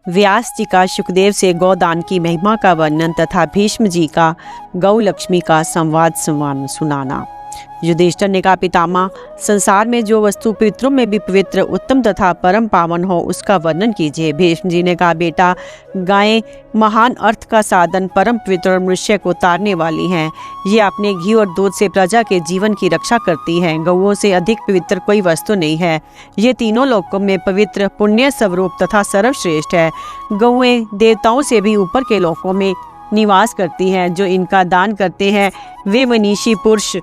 व्यास जी का सुखदेव से गौदान की महिमा का वर्णन तथा भीष्म जी का गौ लक्ष्मी का संवाद सुनाना। युधिष्ठिर ने कहा, पितामह, संसार में जो वस्तु पितरों में भी पवित्र, उत्तम तथा परम पावन हो उसका वर्णन कीजिए। भीष्म जी ने कहा, बेटा, गायें महान अर्थ का साधन, परम पवित्र और मनुष्य को तारने वाली हैं। ये अपने घी और दूध से प्रजा के जीवन की रक्षा करती हैं। गौओं से अधिक पवित्र कोई वस्तु नहीं है। ये तीनों लोकों में पवित्र, पुण्य स्वरूप तथा सर्वश्रेष्ठ है। गौएं देवताओं से भी ऊपर के लोकों में निवास करती हैं। जो इनका दान करते हैं वे मनीषी पुरुष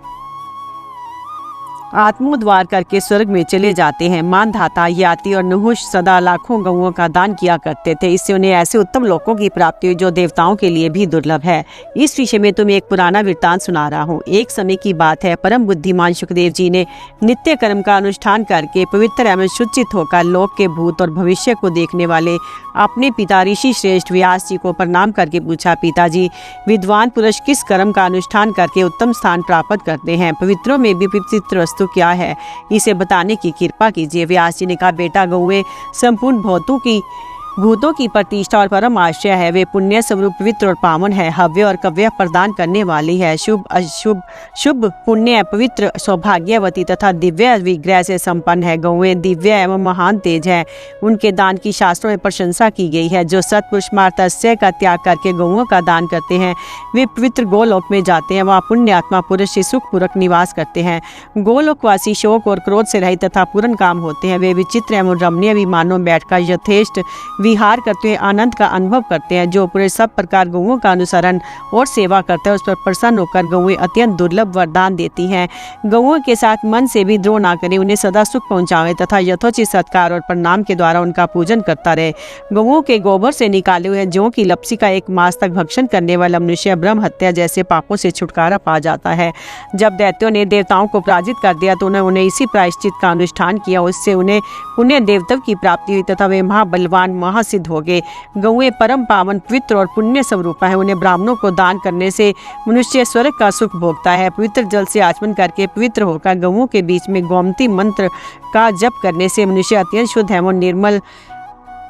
आत्मोद्वार करके स्वर्ग में चले जाते हैं। मानधाता, याति और नहुष सदा लाखों गौओं का दान किया करते थे। इससे उन्हें ऐसे उत्तम लोकों की प्राप्ति हुई जो देवताओं के लिए भी दुर्लभ है। इस विषय में तुम्हें एक पुराना वृत्तांत सुना रहा हूँ। एक समय की बात है, परम बुद्धिमान सुखदेव जी ने नित्य कर्म का अनुष्ठान करके पवित्र एवं शुचित होकर लोक के भूत और भविष्य को देखने वाले अपने पिता ऋषि श्रेष्ठ व्यास जी को प्रणाम करके पूछा, पिताजी, विद्वान पुरुष किस कर्म का अनुष्ठान करके उत्तम स्थान प्राप्त करते हैं? पवित्रों में भी पवित्र वस्तु क्या है, इसे बताने की कृपा कीजिए। व्यास जी ने कहा, बेटा, गौएं संपूर्ण भूतों की प्रतिष्ठा और परम आश्रय है। वे पुण्य स्वरूप, पवित्र और पावन है। हव्य और कव्य प्रदान करने वाली है। शुभ अशुभ, शुभ पुण्य, पवित्र, सौभाग्यवती तथा दिव्य विग्रह से संपन्न है। गौएं दिव्य एवं महान तेज है। उनके दान की शास्त्रों में प्रशंसा की गई है। जो सत्पुरुष मार्तस्य का त्याग करके गौओं का दान करते हैं वे पवित्र गोलोक में जाते हैं। वहाँ पुण्य आत्मा पुरुष सुखपूर्वक निवास करते हैं। गोलोकवासी शोक और क्रोध से रहित तथा पूर्ण काम होते हैं। वे विचित्र एवं रमणीय विमानों बैठकर यथेष्ट विहार करते हुए आनंद का अनुभव करते हैं। जो पुरुष सब प्रकार गौओं का अनुसरण और सेवा करते हैं उस पर प्रसन्न होकर गौएं अत्यंत दुर्लभ वरदान देती हैं। गौओं के साथ मन से भी द्रोह ना करें, उन्हें सदा सुख पहुंचावे तथा यथोचित सत्कार और प्रणाम के द्वारा उनका पूजन करता रहे। गौओं के गोबर से निकाले हुए जौ की लपसी का 1 मास तक भक्षण करने वाला मनुष्य ब्रह्म हत्या जैसे पापों से छुटकारा पा जाता है। जब दैत्यों ने देवताओं को पराजित कर दिया तो उन्हें इसी प्रायश्चित का अनुष्ठान किया। उससे उन्हें पुण्य देवत्व की प्राप्ति हुई तथा वे महाबलवान महासिद्ध हो गए। गौएं परम पावन, पवित्र और पुण्य स्वरूप है। उन्हें ब्राह्मणों को दान करने से मनुष्य स्वर्ग का सुख भोगता है। पवित्र जल से आचमन करके पवित्र होकर गौओं के बीच में गोमती मंत्र का जप करने से मनुष्य अत्यंत शुद्ध एवं निर्मल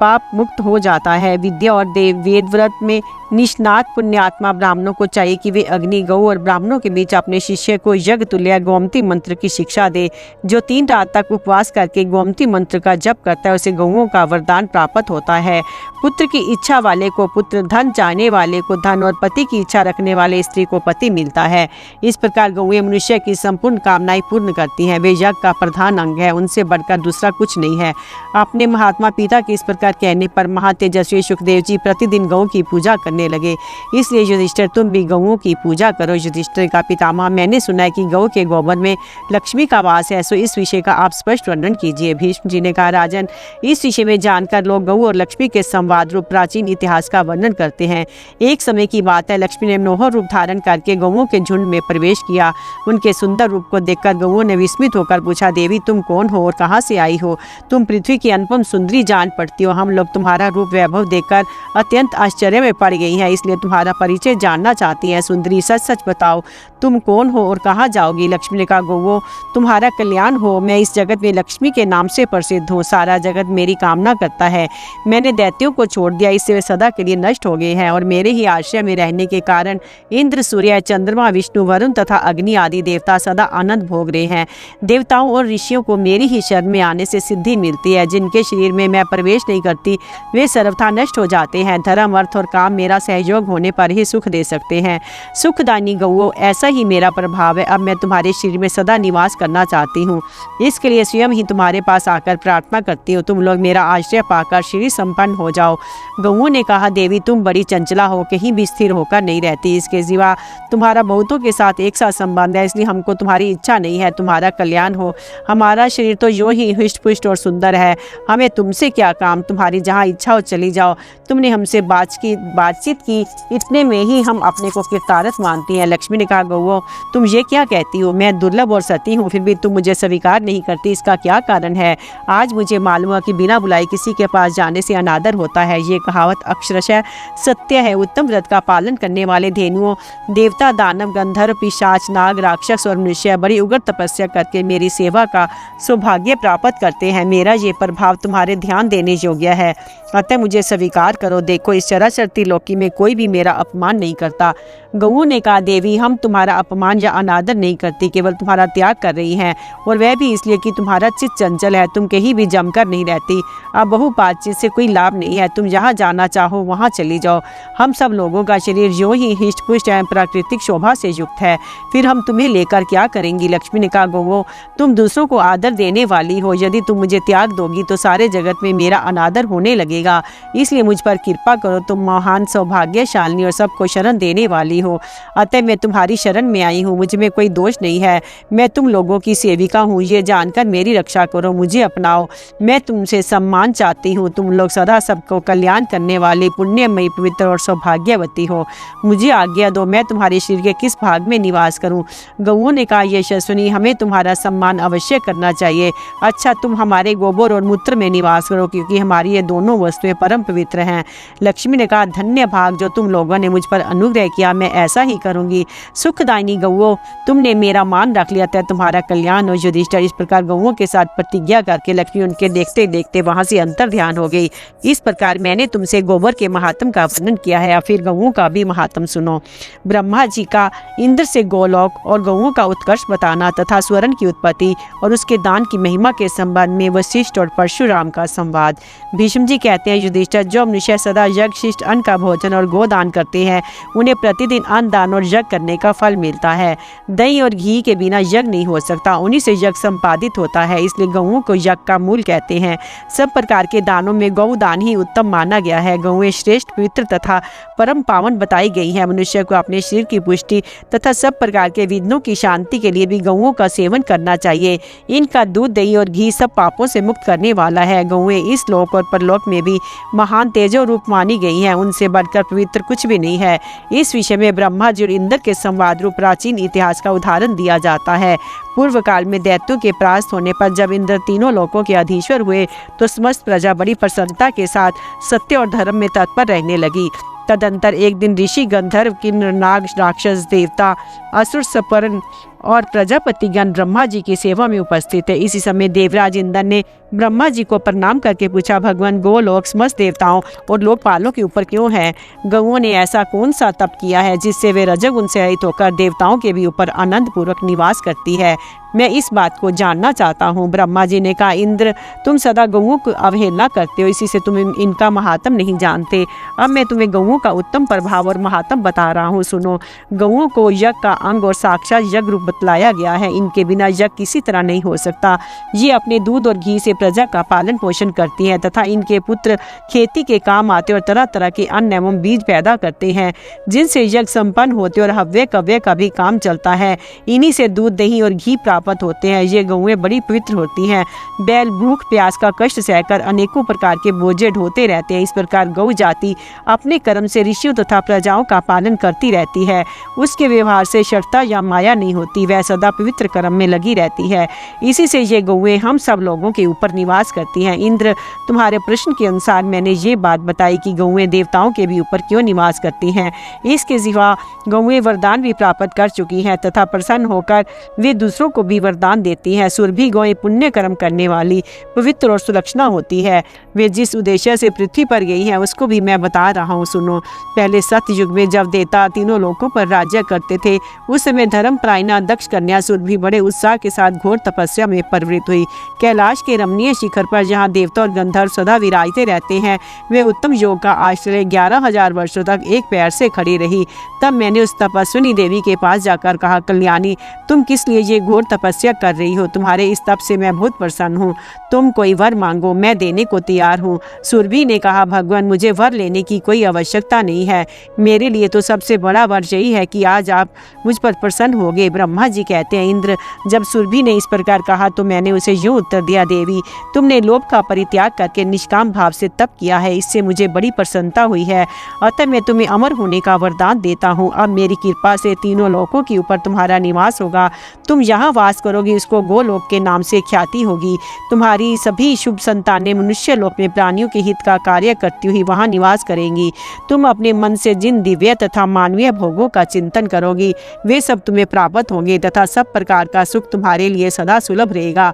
पाप मुक्त हो जाता है। विद्या और वेद व्रत में निष्णात पुण्यात्मा ब्राह्मणों को चाहिए कि वे अग्नि, गौ और ब्राह्मणों के बीच अपने शिष्य को यज्ञ तुल्य गोमती मंत्र की शिक्षा दे। जो 3 रात तक उपवास करके गोमती मंत्र का जप करता है उसे गौओं का वरदान प्राप्त होता है। पुत्र की इच्छा वाले को पुत्र, धन चाहने वाले को धन और पति की इच्छा रखने वाले स्त्री को पति मिलता है। इस प्रकार गौएं मनुष्य की संपूर्ण कामनाएं पूर्ण करती हैं। वे यज्ञ का प्रधान अंग है, उनसे बढ़कर दूसरा कुछ नहीं है। अपने महात्मा पिता के इस प्रकार कहने पर महातेजस्वी सुखदेव जी प्रतिदिन गौ की पूजा करने लगे। इसलिए युधिष्ठिर, तुम भी गौओं की पूजा करो। युधिष्ठिर का पितामह, मैंने सुना है कि गौ के गोबर में लक्ष्मी का वास है, सो इस विषय का आप स्पष्ट वर्णन कीजिए। भीष्म जी ने कहा, राजन, इस विषय में जानकर लोग गौ और लक्ष्मी के संवाद रूप प्राचीन इतिहास का वर्णन करते हैं। एक समय की बात है, लक्ष्मी ने मनोहर रूप धारण करके गौओं के झुंड में प्रवेश किया। उनके सुंदर रूप को देखकर गौओं ने विस्मित होकर पूछा, देवी, तुम कौन हो और कहाँ से आई हो? तुम पृथ्वी की अनुपम सुंदरी जान पड़ती हो। हम लोग तुम्हारा रूप वैभव देखकर अत्यंत आश्चर्य में पड़ गई है, इसलिए तुम्हारा परिचय जानना चाहती हैं। सुंदरी, सच सच बताओ, तुम कौन हो और कहाँ जाओगी? लक्ष्मी ने कहा, गौओं, तुम्हारा कल्याण हो। मैं इस जगत में लक्ष्मी के नाम से प्रसिद्ध हूँ। सारा जगत मेरी कामना करता है। मैंने दैत्यों को छोड़ दिया, इससे वे सदा के लिए नष्ट हो गए हैं और मेरे ही आश्रय में रहने के कारण इंद्र, सूर्य, चंद्रमा, विष्णु, वरुण तथा अग्नि आदि देवता सदा आनंद भोग रहे हैं। देवताओं और ऋषियों को मेरी ही शरण में आने से सिद्धि मिलती है। जिनके शरीर में मैं प्रवेश नहीं करती वे सर्वथा नष्ट हो जाते हैं। धर्म, अर्थ और काम मेरा सहयोग होने पर ही सुख दे सकते हैं। सुखदानी गौओं, ऐसा ही मेरा प्रभाव है। अब मैं तुम्हारे शरीर में सदा निवास करना चाहती हूँ। इसके लिए स्वयं ही तुम्हारे पास आकर प्रार्थना करती हूँ, तुम लोग मेरा आश्रय पाकर शरीर संपन्न हो जाओ। गौओं ने कहा, देवी, तुम बड़ी चंचला हो, कहीं भी स्थिर होकर नहीं रहती। इसके सिवा तुम्हारा बहुतों के साथ एक साथ संबंध है, इसलिए हमको तुम्हारी इच्छा नहीं है तुम्हारा कल्याण हो। हमारा शरीर तो यूँ ही हृष्ट पुष्ट और सुंदर है, हमें तुमसे क्या काम? तुम्हारी जहाँ इच्छा हो चली जाओ। तुमने हमसे बातचीत की, इतने में ही हम अपने को कृतार्थ मानती हैं। लक्ष्मी ने कहा, गौओं, तुम ये क्या कहती हो? मैं दुर्लभ और सती हूँ, फिर भी तुम मुझे स्वीकार नहीं करती, इसका क्या कारण है? आज मुझे मालूम है कि बिना बुलाए किसी के पास जाने से अनादर होता है। ये कहावत अक्षरशः सत्य है। उत्तम व्रत का पालन करने वाले धेनुओं, देवता, दानव, गंधर्व, पिशाच, नाग, राक्षस और मनुष्य बड़ी उग्र तपस्या करके मेरी सेवा का सौभाग्य प्राप्त करते हैं। मेरा ये प्रभाव तुम्हारे ध्यान देने योग्य है। अतः मुझे स्वीकार करो। देखो, इस चराचरती लोकी में कोई भी मेरा अपमान नहीं करता। गौओं ने कहा, देवी, हम तुम्हारा अपमान या अनादर नहीं करती, केवल तुम्हारा त्याग कर रही हैं, और वह भी इसलिए कि तुम्हारा चित्त चंचल है, तुम कहीं भी जमकर नहीं रहती। अब बहु बातचीत से कोई लाभ नहीं है, तुम जहाँ जाना चाहो वहाँ चली जाओ। हम सब लोगों का शरीर यूं ही हिष्ट पुष्ट एवं प्राकृतिक शोभा से युक्त है, फिर हम तुम्हें लेकर क्या करेंगी? लक्ष्मी ने कहा, गौओं, तुम दूसरों को आदर देने वाली हो, यदि तुम मुझे त्याग दोगी तो सारे जगत में मेरा अनादर होने लगेगा, इसलिए मुझ पर कृपा करो। तुम महान, सौभाग्यशालिनी और सबको शरण देने वाली हो, अतः मैं तुम्हारी शरण में आई हूँ। मुझ में कोई दोष नहीं है, मैं तुम लोगों की सेविका हूँ, ये जानकर मेरी रक्षा करो, मुझे अपनाओ। मैं तुमसे सम्मान चाहती हूँ, तुम लोग सदा सबको कल्याण करने वाली पुण्यमयी, पवित्र और सौभाग्यवती हो। मुझे आज्ञा दो, मैं तुम्हारे शरीर के किस भाग में निवास करूँ? गौओं ने कहा, यशस्विनी, हमें तुम्हारा सम्मान अवश्य करना चाहिए। अच्छा, तुम हमारे गोबर और मूत्र में निवास करो, क्योंकि हमारी ये दोनों वस्तुएं परम पवित्र हैं। लक्ष्मी ने कहा, धन्य भाग जो तुम लोगों ने मुझ पर अनुग्रह किया, मैं ऐसा ही करूंगी। सुखदायिनी गौओं, तुमने मेरा मान रख लिया था, तुम्हारा कल्याण हो। युधिष्ठिर इस प्रकार गौओं के साथ प्रतिज्ञा करके लक्ष्मी उनके देखते देखते वहां से अंतर ध्यान हो गई। इस प्रकार मैंने तुमसे गोबर के महात्म का वर्णन किया है, फिर गौओं का भी महात्म सुनो। ब्रह्मा जी का इंद्र से गोलोक और गौओं का उत्कर्ष बताना तथा स्वर्ण की उत्पत्ति और उसके दान की महिमा के संबंध में वशिष्ठ और परशुराम का संवाद। भीष्म जी कहते हैं, युधिष्ठिर, जो मनुष्य सदा यज्ञ, शिष्ट अन्न का भोजन और गोदान करते हैं, उन्हें प्रतिदिन अन्न दान और यज्ञ करने का फल मिलता है। दही और घी के बिना यज्ञ नहीं हो सकता, उन्हीं से यज्ञ संपादित होता है, इसलिए गौओं को यज्ञ का मूल कहते हैं। सब प्रकार के दानों में गौदान ही उत्तम माना गया है। गौएं श्रेष्ठ, पवित्र तथा परम पावन बताई गई है। मनुष्य को अपने शरीर की पुष्टि तथा सब प्रकार के विघ्नों की शांति के लिए भी गौओं का सेवन करना चाहिए। इनका दूध, दही और घी सब पापों से मुक्त करने वाला है। गौएं इस लोक और परलोक में भी महान तेजो रूप मानी गई हैं, उनसे बढ़कर पवित्र कुछ भी नहीं है। इस विषय में ब्रह्मा जी और इंद्र के संवाद रूप प्राचीन इतिहास का उदाहरण दिया जाता है। पूर्व काल में दैत्यों के परास्त होने पर जब इंद्र तीनों लोकों के अधीश्वर हुए तो समस्त प्रजा बड़ी प्रसन्नता के साथ सत्य और धर्म में तत्पर रहने लगी। तदंतर एक दिन ऋषि, गंधर्व, किन्नर, नाग, राक्षस, देवता, असुर, सपर्ण और प्रजापतिगण ब्रह्मा जी की सेवा में उपस्थित थे। इसी समय देवराज इंद्र ने ब्रह्मा जी को प्रणाम करके पूछा, भगवान, गोलोक समस्त देवताओं और लोकपालों के ऊपर क्यों है? गौओं ने ऐसा कौन सा तप किया है जिससे वे रजोगुण से रहित होकर देवताओं के भी ऊपर आनंद पूर्वक निवास करती है? मैं इस बात को जानना चाहता हूँ। ब्रह्मा जी ने कहा, इंद्र, तुम सदा गौओं को अवहेलना करते हो, इसी से तुम इनका महात्म नहीं जानते। अब मैं तुम्हें गौओं का उत्तम प्रभाव और महात्म बता रहा हूँ, सुनो। गौओं को यज्ञ का अंग और साक्षात यज्ञ रूप बतलाया गया है। इनके बिना यज्ञ किसी तरह नहीं हो सकता। ये अपने दूध और घी से प्रजा का पालन पोषण करती हैं तथा इनके पुत्र खेती के काम आते और तरह तरह के अन्न एवं बीज पैदा करते हैं, जिनसे यज्ञ संपन्न होते और हव्य कव्य का भी काम चलता है। इन्हीं से दूध, दही और घी प्राप्त होते हैं। ये गौएं बड़ी पवित्र होती हैं। बैल भूख प्यास का कष्ट सहकर अनेकों प्रकार के बोझे ढोते रहते हैं। इस प्रकार गौ जाति अपने कर्म से ऋषियों तथा प्रजाओं का पालन करती रहती है। उसके व्यवहार से शर्ता या माया नहीं होती, वह सदा पवित्र कर्म में लगी रहती है। इसी से ये गौएं हम सब लोगों के ऊपर निवास करती हैं। इंद्र, तुम्हारे प्रश्न के अनुसार मैंने ये बात बताई कि गौएं देवताओं के भी ऊपर क्यों निवास करती हैं। इसके सिवा गौएं वरदान भी प्राप्त कर चुकी हैं तथा प्रसन्न होकर वे दूसरों को भी वरदान देती हैं। सुरभि गौएं पुण्य कर्म करने वाली, पवित्र और सुलक्षणा होती है। वे जिस उद्देश्य से पृथ्वी पर गई हैं उसको भी मैं बता रहा हूँ, सुनो। पहले सत्य युग में जब देवता तीनों लोकों पर राज्य करते थे, उस समय धर्मपरायणा दक्ष कन्या सुरभि बड़े उत्साह के साथ घोर तपस्या में प्रवृत्त हुई। कैलाश के रमणीय शिखर पर जहाँ देवता और गंधर्व सदा विराजते रहते हैं, वे उत्तम योग का आश्रय 11,000 वर्षों तक एक पैर से खड़ी रही। तब मैंने उस तपस्विनी देवी के पास जाकर कहा, कल्याणी, तुम किस लिए ये घोर तपस्या कर रही हो? तुम्हारे इस तप से मैं बहुत प्रसन्न हूँ। तुम कोई वर मांगो, मैं देने को तैयार हूँ। सुरभि ने कहा, भगवान, मुझे वर लेने की कोई आवश्यकता नहीं है। मेरे लिए तो सबसे बड़ा वर यही है कि आज आप मुझ पर प्रसन्न हो गए। ब्रह्मा जी कहते हैं, इंद्र, जब सुरभि ने इस प्रकार कहा तो मैंने उसे यूं उत्तर दिया, देवी, तुमने लोभ का परित्याग करके निष्काम भाव से तप किया है, इससे मुझे बड़ी प्रसन्नता हुई है। अतः मैं तुम्हें अमर होने का वरदान देता हूँ। अब मेरी कृपा से तीनों लोकों के ऊपर तुम्हारा निवास होगा। तुम यहाँ वास करोगी, उसको गोलोक के नाम से ख्याति होगी। तुम्हारी सभी शुभ संतानें मनुष्य लोक में प्राणियों के हित का कार्य करती हुई वहाँ निवास करेंगी। तुम अपने मन से जिन दिव्य तथा मानवीय भोगों का चिंतन करोगी, वे सब तुम्हें प्राप्त होंगे तथा सब प्रकार का सुख तुम्हारे लिए सदा सुलभ रहेगा।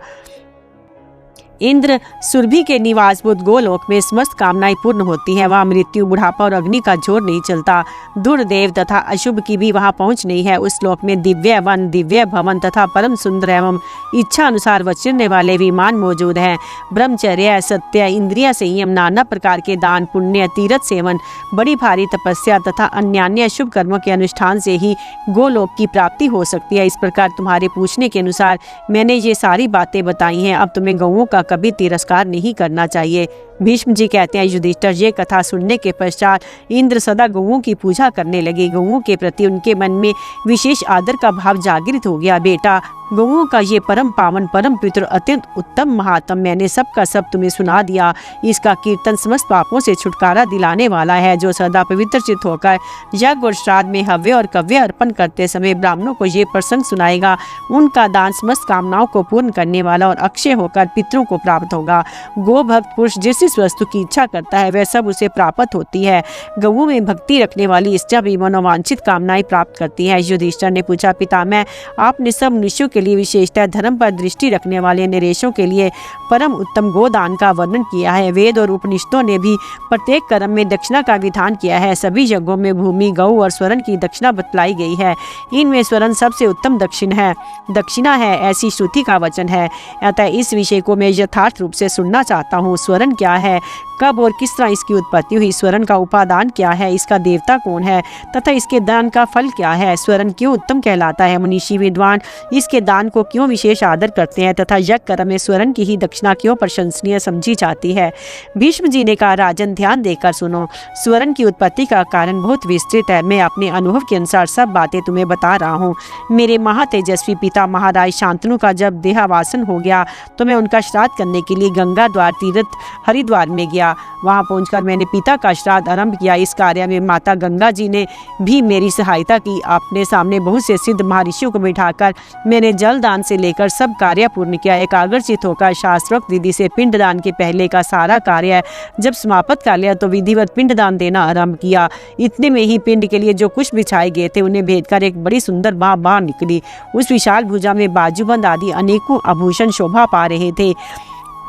इंद्र सुरभि के निवासभूत गोलोक में समस्त कामनाएं पूर्ण होती हैं। वहाँ मृत्यु, बुढ़ापा और अग्नि का जोर नहीं चलता। दुर्देव तथा अशुभ की भी वहाँ पहुँच नहीं है। उस लोक में दिव्य वन, दिव्य भवन तथा परम सुंदर एवं इच्छा अनुसार विचरने वाले विमान मौजूद हैं। ब्रह्मचर्य, सत्य, इंद्रिय संयम, नाना प्रकार के दान, पुण्य, तीर्थ सेवन, बड़ी भारी तपस्या तथा अन्य शुभ कर्मों के अनुष्ठान से ही गोलोक की प्राप्ति हो सकती है। इस प्रकार तुम्हारे पूछने के अनुसार मैंने ये सारी बातें बताई हैं। अब तुम्हें गौओं का कभी तिरस्कार नहीं करना चाहिए। भीष्म जी कहते हैं, युधिष्ठिर, ये कथा सुनने के पश्चात इंद्र सदा गौओं की पूजा करने लगे। गौओं के प्रति उनके मन में विशेष आदर का भाव जागृत हो गया। बेटा, गौओं का ये परम पावन, परम पवित्र, अत्यंत उत्तम महात्म मैंने सब का सब तुम्हें सुना दिया। इसका कीर्तन समस्त पापों से छुटकारा दिलाने वाला है। जो सदा पवित्र चित्त होकर यज्ञ और श्राद्ध में हव्य और कव्य अर्पण करते समय ब्राह्मणों को ये प्रसंग सुनाएगा, उनका दान समस्त कामनाओं को पूर्ण करने वाला और अक्षय होकर पितरों को प्राप्त होगा। गो भक्त पुरुष जिस वस्तु की इच्छा करता है वह सब उसे प्राप्त होती है। गौओं में भक्ति रखने वाली स्त्रियां भी मनोवांछित कामनाएं प्राप्त करती हैं। युधिष्ठिर ने पूछा, पितामह, आपने सब मनुष्यों के लिए, विशेषतः धर्म पर दृष्टि रखने वाले नरेशों के लिए परम उत्तम गोदान का वर्णन किया है। वेद और उपनिषदों ने भी प्रत्येक कर्म में दक्षिणा का विधान किया है। सभी यज्ञों में भूमि, गौ और स्वर्ण की दक्षिणा बतलाई गई है। इनमें स्वर्ण सबसे उत्तम दक्षिणा है, ऐसी श्रुति का वचन है। अतः इस विषय को मैं यथार्थ रूप से सुनना चाहता हूँ। स्वर्ण क्या है, कब और किस तरह इसकी उत्पत्ति हुई, स्वर्ण का उपादान क्या है, इसका देवता कौन है तथा इसके दान का फल क्या है, स्वर्ण क्यों उत्तम कहलाता है, मनीषी विद्वान इसके दान को क्यों विशेष आदर करते हैं तथा यज्ञ कर्म में स्वर्ण की ही दक्षिणा क्यों प्रशंसनीय समझी जाती है। भीष्म जी ने कहा, राजन, ध्यान देकर सुनो। स्वर्ण की उत्पत्ति का कारण बहुत विस्तृत है। मैं अपने अनुभव के अनुसार सब बातें तुम्हें बता रहा हूँ। मेरे महातेजस्वी पिता महाराज शांतनु का जब देहावासन हो गया तो मैं उनका श्राद्ध करने के लिए गंगा द्वार तीर्थ हरिद्वार में गया। वहां पहुंचकर मैंने पिता का श्राद्ध आरंभ किया। इस कार्य में माता गंगा जी ने भी मेरी सहायता की। अपने सामने बहुत से सिद्ध महर्षियों को बिठाकर मैंने जलदान से लेकर सब कार्य पूर्ण किया। एकाग्रचित होकर शास्त्रोक्त विधि से पिंडदान के पहले का सारा कार्य जब समाप्त कर लिया तो विधिवत पिंडदान देना आरंभ किया। इतने में ही पिंड के लिए जो कुछ बिछाए गए थे उन्हें भेदकर एक बड़ी सुंदर बाँ बाहर निकली। उस विशाल भुजा में बाजूबंद आदि अनेकों आभूषण शोभा पा रहे थे।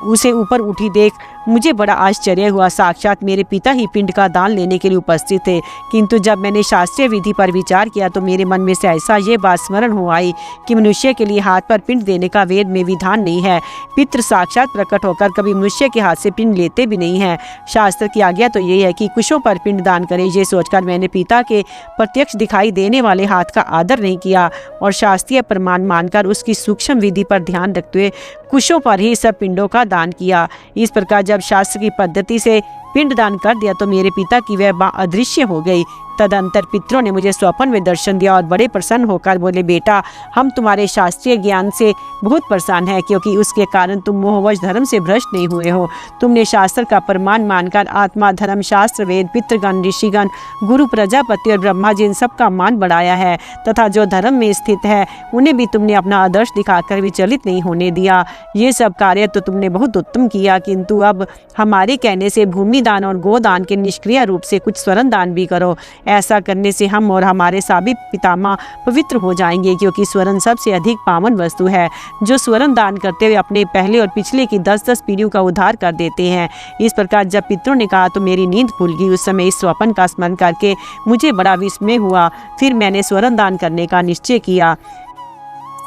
उसे ऊपर उठी देख मुझे बड़ा आश्चर्य हुआ। साक्षात मेरे पिता ही पिंड का दान लेने के लिए उपस्थित थे। किंतु जब मैंने शास्त्रीय विधि पर विचार किया तो मेरे मन में से ऐसा ये बात स्मरण हो आई कि मनुष्य के लिए हाथ पर पिंड देने का वेद में विधान नहीं है। पितृ साक्षात प्रकट होकर कभी मनुष्य के हाथ से पिंड लेते भी नहीं है। शास्त्र की आज्ञा तो ये है कि कुशों पर पिंड दान करें। ये सोचकर मैंने पिता के प्रत्यक्ष दिखाई देने वाले हाथ का आदर नहीं किया और शास्त्रीय प्रमाण मानकर उसकी सूक्ष्म विधि पर ध्यान रखते हुए कुशों पर ही सब पिंडों का दान किया। इस प्रकार जब शास्त्र की पद्धति से पिंडदान कर दिया तो मेरे पिता की वह बाँ अदृश्य हो गई। तदंतर पितरों ने मुझे स्वप्न में दर्शन दिया और बड़े प्रसन्न होकर बोले, बेटा, हम तुम्हारे शास्त्रीय ज्ञान से बहुत प्रसन्न हैं, क्योंकि उसके कारण तुम मोहवश धर्म से भ्रष्ट नहीं हुए हो। तुमने शास्त्र का प्रमाण मानकर आत्मा, धर्म, शास्त्र, वेद, पितृगण, ऋषिगण, गुरु, प्रजापति और ब्रह्मा जी इन सब का मान बढ़ाया है तथा जो धर्म में स्थित है उन्हें भी तुमने अपना आदर्श दिखाकर विचलित नहीं होने दिया। ये सब कार्य तो तुमने बहुत उत्तम किया, किंतु अब हमारे कहने से भूमि दान और गोदान के निष्क्रिय रूप से कुछ स्वर्ण दान भी करो। ऐसा करने से हम और हमारे सभी पितामह पवित्र हो जाएंगे, क्योंकि स्वर्ण सबसे अधिक पावन वस्तु है। जो स्वर्ण दान करते हुए अपने पहले और पिछले की 10-10 पीढ़ियों का उद्धार कर देते हैं। इस प्रकार जब पितरों ने कहा तो मेरी नींद खुल गई। उस समय इस स्वप्न का स्मरण करके मुझे बड़ा विस्मय हुआ। फिर मैंने स्वर्ण दान करने का निश्चय किया।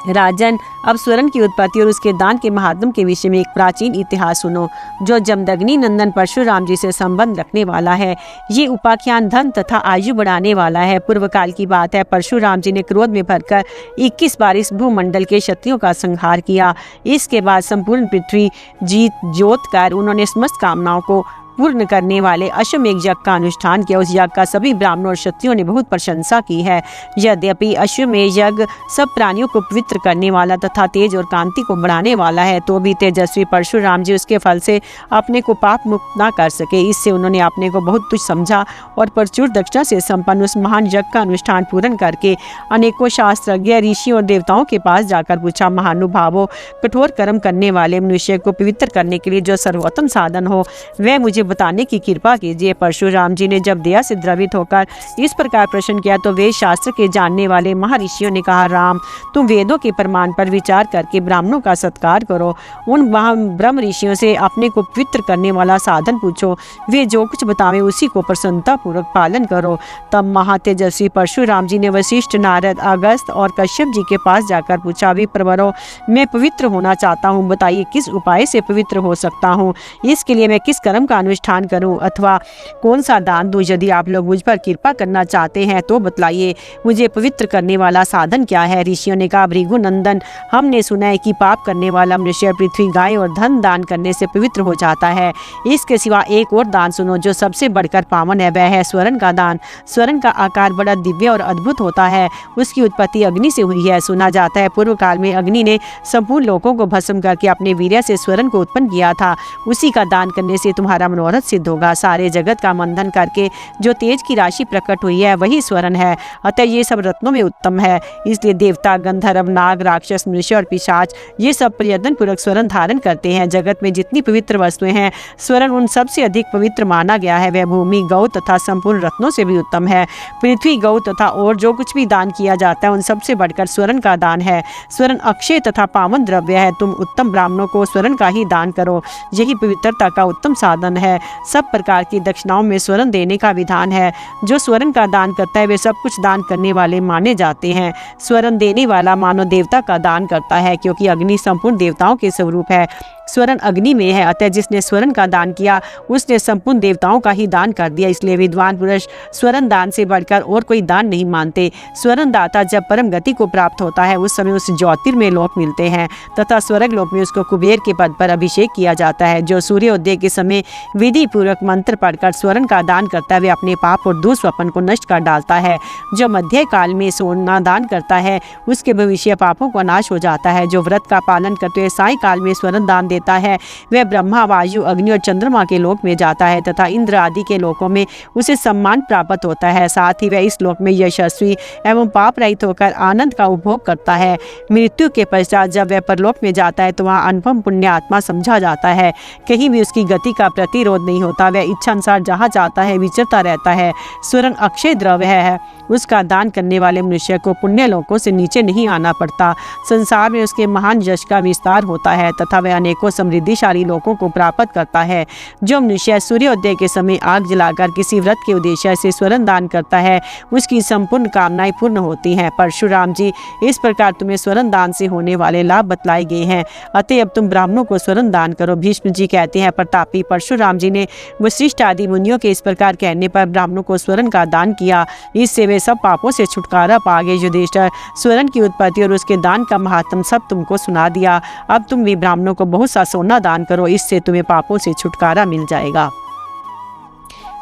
राजन, अब स्वर्ण की उत्पत्ति और उसके दान के महात्म के विषय में एक प्राचीन इतिहास सुनो, जो जमदग्नि नंदन परशुराम जी से संबंध रखने वाला है। ये उपाख्यान धन तथा आयु बढ़ाने वाला है। पूर्व काल की बात है। परशुराम जी ने क्रोध में भरकर 21 बार इस भूमंडल के क्षत्रियों का संहार किया। इसके बाद संपूर्ण पृथ्वी जोत कर उन्होंने समस्त कामनाओं को पूर्ण करने वाले अश्वमेघ यज्ञ का अनुष्ठान किया। उस यज्ञ का सभी ब्राह्मणों और क्षत्रियों ने बहुत प्रशंसा की है। यद्यपि अश्वमेघ यज्ञ सब प्राणियों को पवित्र करने वाला तथा तेज और कांति को बढ़ाने वाला है, तो भी तेजस्वी परशुराम जी उसके फल से अपने को पाप मुक्त न कर सके। इससे उन्होंने अपने को बहुत तुच्छ समझा और प्रचुर दक्षिणा से संपन्न उस महान यज्ञ का अनुष्ठान पूर्ण करके अनेकों शास्त्रज्ञ, ऋषियों और देवताओं के पास जाकर पूछा, महानुभावों, कठोर कर्म करने वाले मनुष्य को पवित्र करने के लिए जो सर्वोत्तम साधन हो वह मुझे बताने की कृपा कीजिए। परशुराम जी ने जब दया से द्रवित होकर इस प्रकार प्रश्न किया तो वेद शास्त्र के जानने वाले महर्षियों ने कहा, राम, तुम वेदों के प्रमाण पर विचार करके ब्राह्मणों का सत्कार करो। उन ब्रह्म ऋषियों से अपने को पवित्र करने वाला साधन पूछो, वे जो कुछ बतावे उसी को प्रसन्नता पूर्वक पालन करो। तब महातेजस्वी परशुराम जी ने वशिष्ठ, नारद, अगस्त और कश्यप जी के पास जाकर पूछा, विप्रवरों, मैं पवित्र होना चाहता हूँ, बताइए किस उपाय से पवित्र हो सकता हूँ? इसके लिए मैं किस कर्म का अनुष्ठान करूँ अथवा कौन सा दान दूँ? यदि आप लोग मुझ पर कृपा करना चाहते हैं तो बतलाइए, मुझे पवित्र करने वाला साधन क्या है? ऋषियों ने कहा, भृगुनंदन, हमने सुना है कि पाप करने वाला मनुष्य पृथ्वी, गाय और धन दान करने से पवित्र हो जाता है। इसके सिवा एक और दान सुनो जो सबसे बढ़कर पावन है, वह है स्वर्ण का दान। स्वर्ण का आकार बड़ा दिव्य और अद्भुत होता है। उसकी उत्पत्ति अग्नि से हुई है। सुना जाता है पूर्व काल में अग्नि ने संपूर्ण लोगों को भस्म करके अपने वीर्य से स्वर्ण को उत्पन्न किया था। उसी का दान करने से तुम्हारा मनोरथ सिद्ध होगा। सारे जगत का मंथन करके जो तेज की राशि प्रकट हुई है वही स्वर्ण है। अतः ये सब रत्नों में उत्तम है। इसलिए देवता, गंधर्व, नाग, राक्षस, मनुष्य और पिशाच ये सब प्रयत्न पूर्वक स्वर्ण धारण करते हैं। जगत में जितनी पवित्र वस्तुएं हैं, स्वर्ण उन सबसे अधिक पवित्र माना गया है। वह भूमि, गौ तथा संपूर्ण रत्नों से भी उत्तम है। पृथ्वी, गौ तथा और जो कुछ भी दान किया जाता है उन सबसे बढ़कर स्वर्ण का दान है। स्वर्ण अक्षय तथा पावन द्रव्य है। तुम उत्तम ब्राह्मणों को स्वर्ण का ही दान करो, यही पवित्रता का उत्तम साधन है। सब प्रकार की दक्षिणाओं में स्वर्ण देने का विधान है। जो स्वर्ण का दान करता है वे सब कुछ दान करने वाले माने जाते हैं। स्वर्ण देने वाला मानो देवता का दान करता है, क्योंकि अग्नि संपूर्ण देवताओं के स्वरूप है। स्वर्ण अग्नि में है, अतः जिसने स्वर्ण का दान किया उसने संपूर्ण देवताओं का ही दान कर दिया। इसलिए विद्वान पुरुष स्वर्ण दान से बढ़कर और कोई दान नहीं मानते। स्वर्ण दाता जब परम गति को प्राप्त होता है उस समय उस ज्योतिर्मय लोक मिलते हैं तथा स्वर्ग लोक में उसको कुबेर के पद पर अभिषेक किया जाता है। जो सूर्योदय के समय विधि पूर्वक मंत्र पढ़कर स्वर्ण का दान करता है वे अपने पाप और दुष्स्वप्न को नष्ट कर डालता है। जो मध्य काल में सोना दान करता है उसके भविष्य पापों का नाश हो जाता है। जो व्रत का पालन करते हुए साय काल में स्वर्ण दान देता है वह ब्रह्मा, वायु, अग्नि और चंद्रमा के लोक में जाता है तथा इंद्र आदि के लोकों में उसे सम्मान प्राप्त होता है। साथ ही वह इस लोक में यशस्वी एवं पाप रहित होकर आनंद का उपभोग करता है। मृत्यु के पश्चात जब वह परलोक में जाता है तो वहाँ अनुपम पुण्य आत्मा समझा जाता है। कहीं भी उसकी गति का प्रतिरोध नहीं होता। वह इच्छा अनुसार जहाँ चाहता है विचरता रहता है। स्वर्ण अक्षय द्रव्य है। उसका दान करने वाले मनुष्य को पुण्य लोकों से नीचे नहीं आना पड़ता। संसार में उसके महान यश का विस्तार होता है तथा वह अनेकों समृद्धिशाली लोगों को प्राप्त करता है। जो मनुष्य सूर्योदय के समय आग जलाकर किसी व्रत के उद्देश्य से स्वर्ण दान करता है उसकी संपूर्ण कामनाएं पूर्ण होती हैं। परशुराम जी, इस प्रकार तुम्हें स्वर्ण दान से होने वाले लाभ बतलाए गए हैं। अतः अब तुम ब्राह्मणों को स्वर्ण दान करो। भीष्म जी कहते हैं, प्रतापी परशुराम जी ने वशिष्ठ आदि मुनियों के इस प्रकार कहने पर ब्राह्मणों को स्वर्ण का दान किया। इससे वे सब पापों से छुटकारा पा गए। युधिष्ठिर, स्वर्ण की उत्पत्ति और उसके दान का महात्म सब तुमको सुना दिया। अब तुम भी ब्राह्मणों को बहुत सा सोना दान करो, इससे तुम्हें पापों से छुटकारा मिल जाएगा।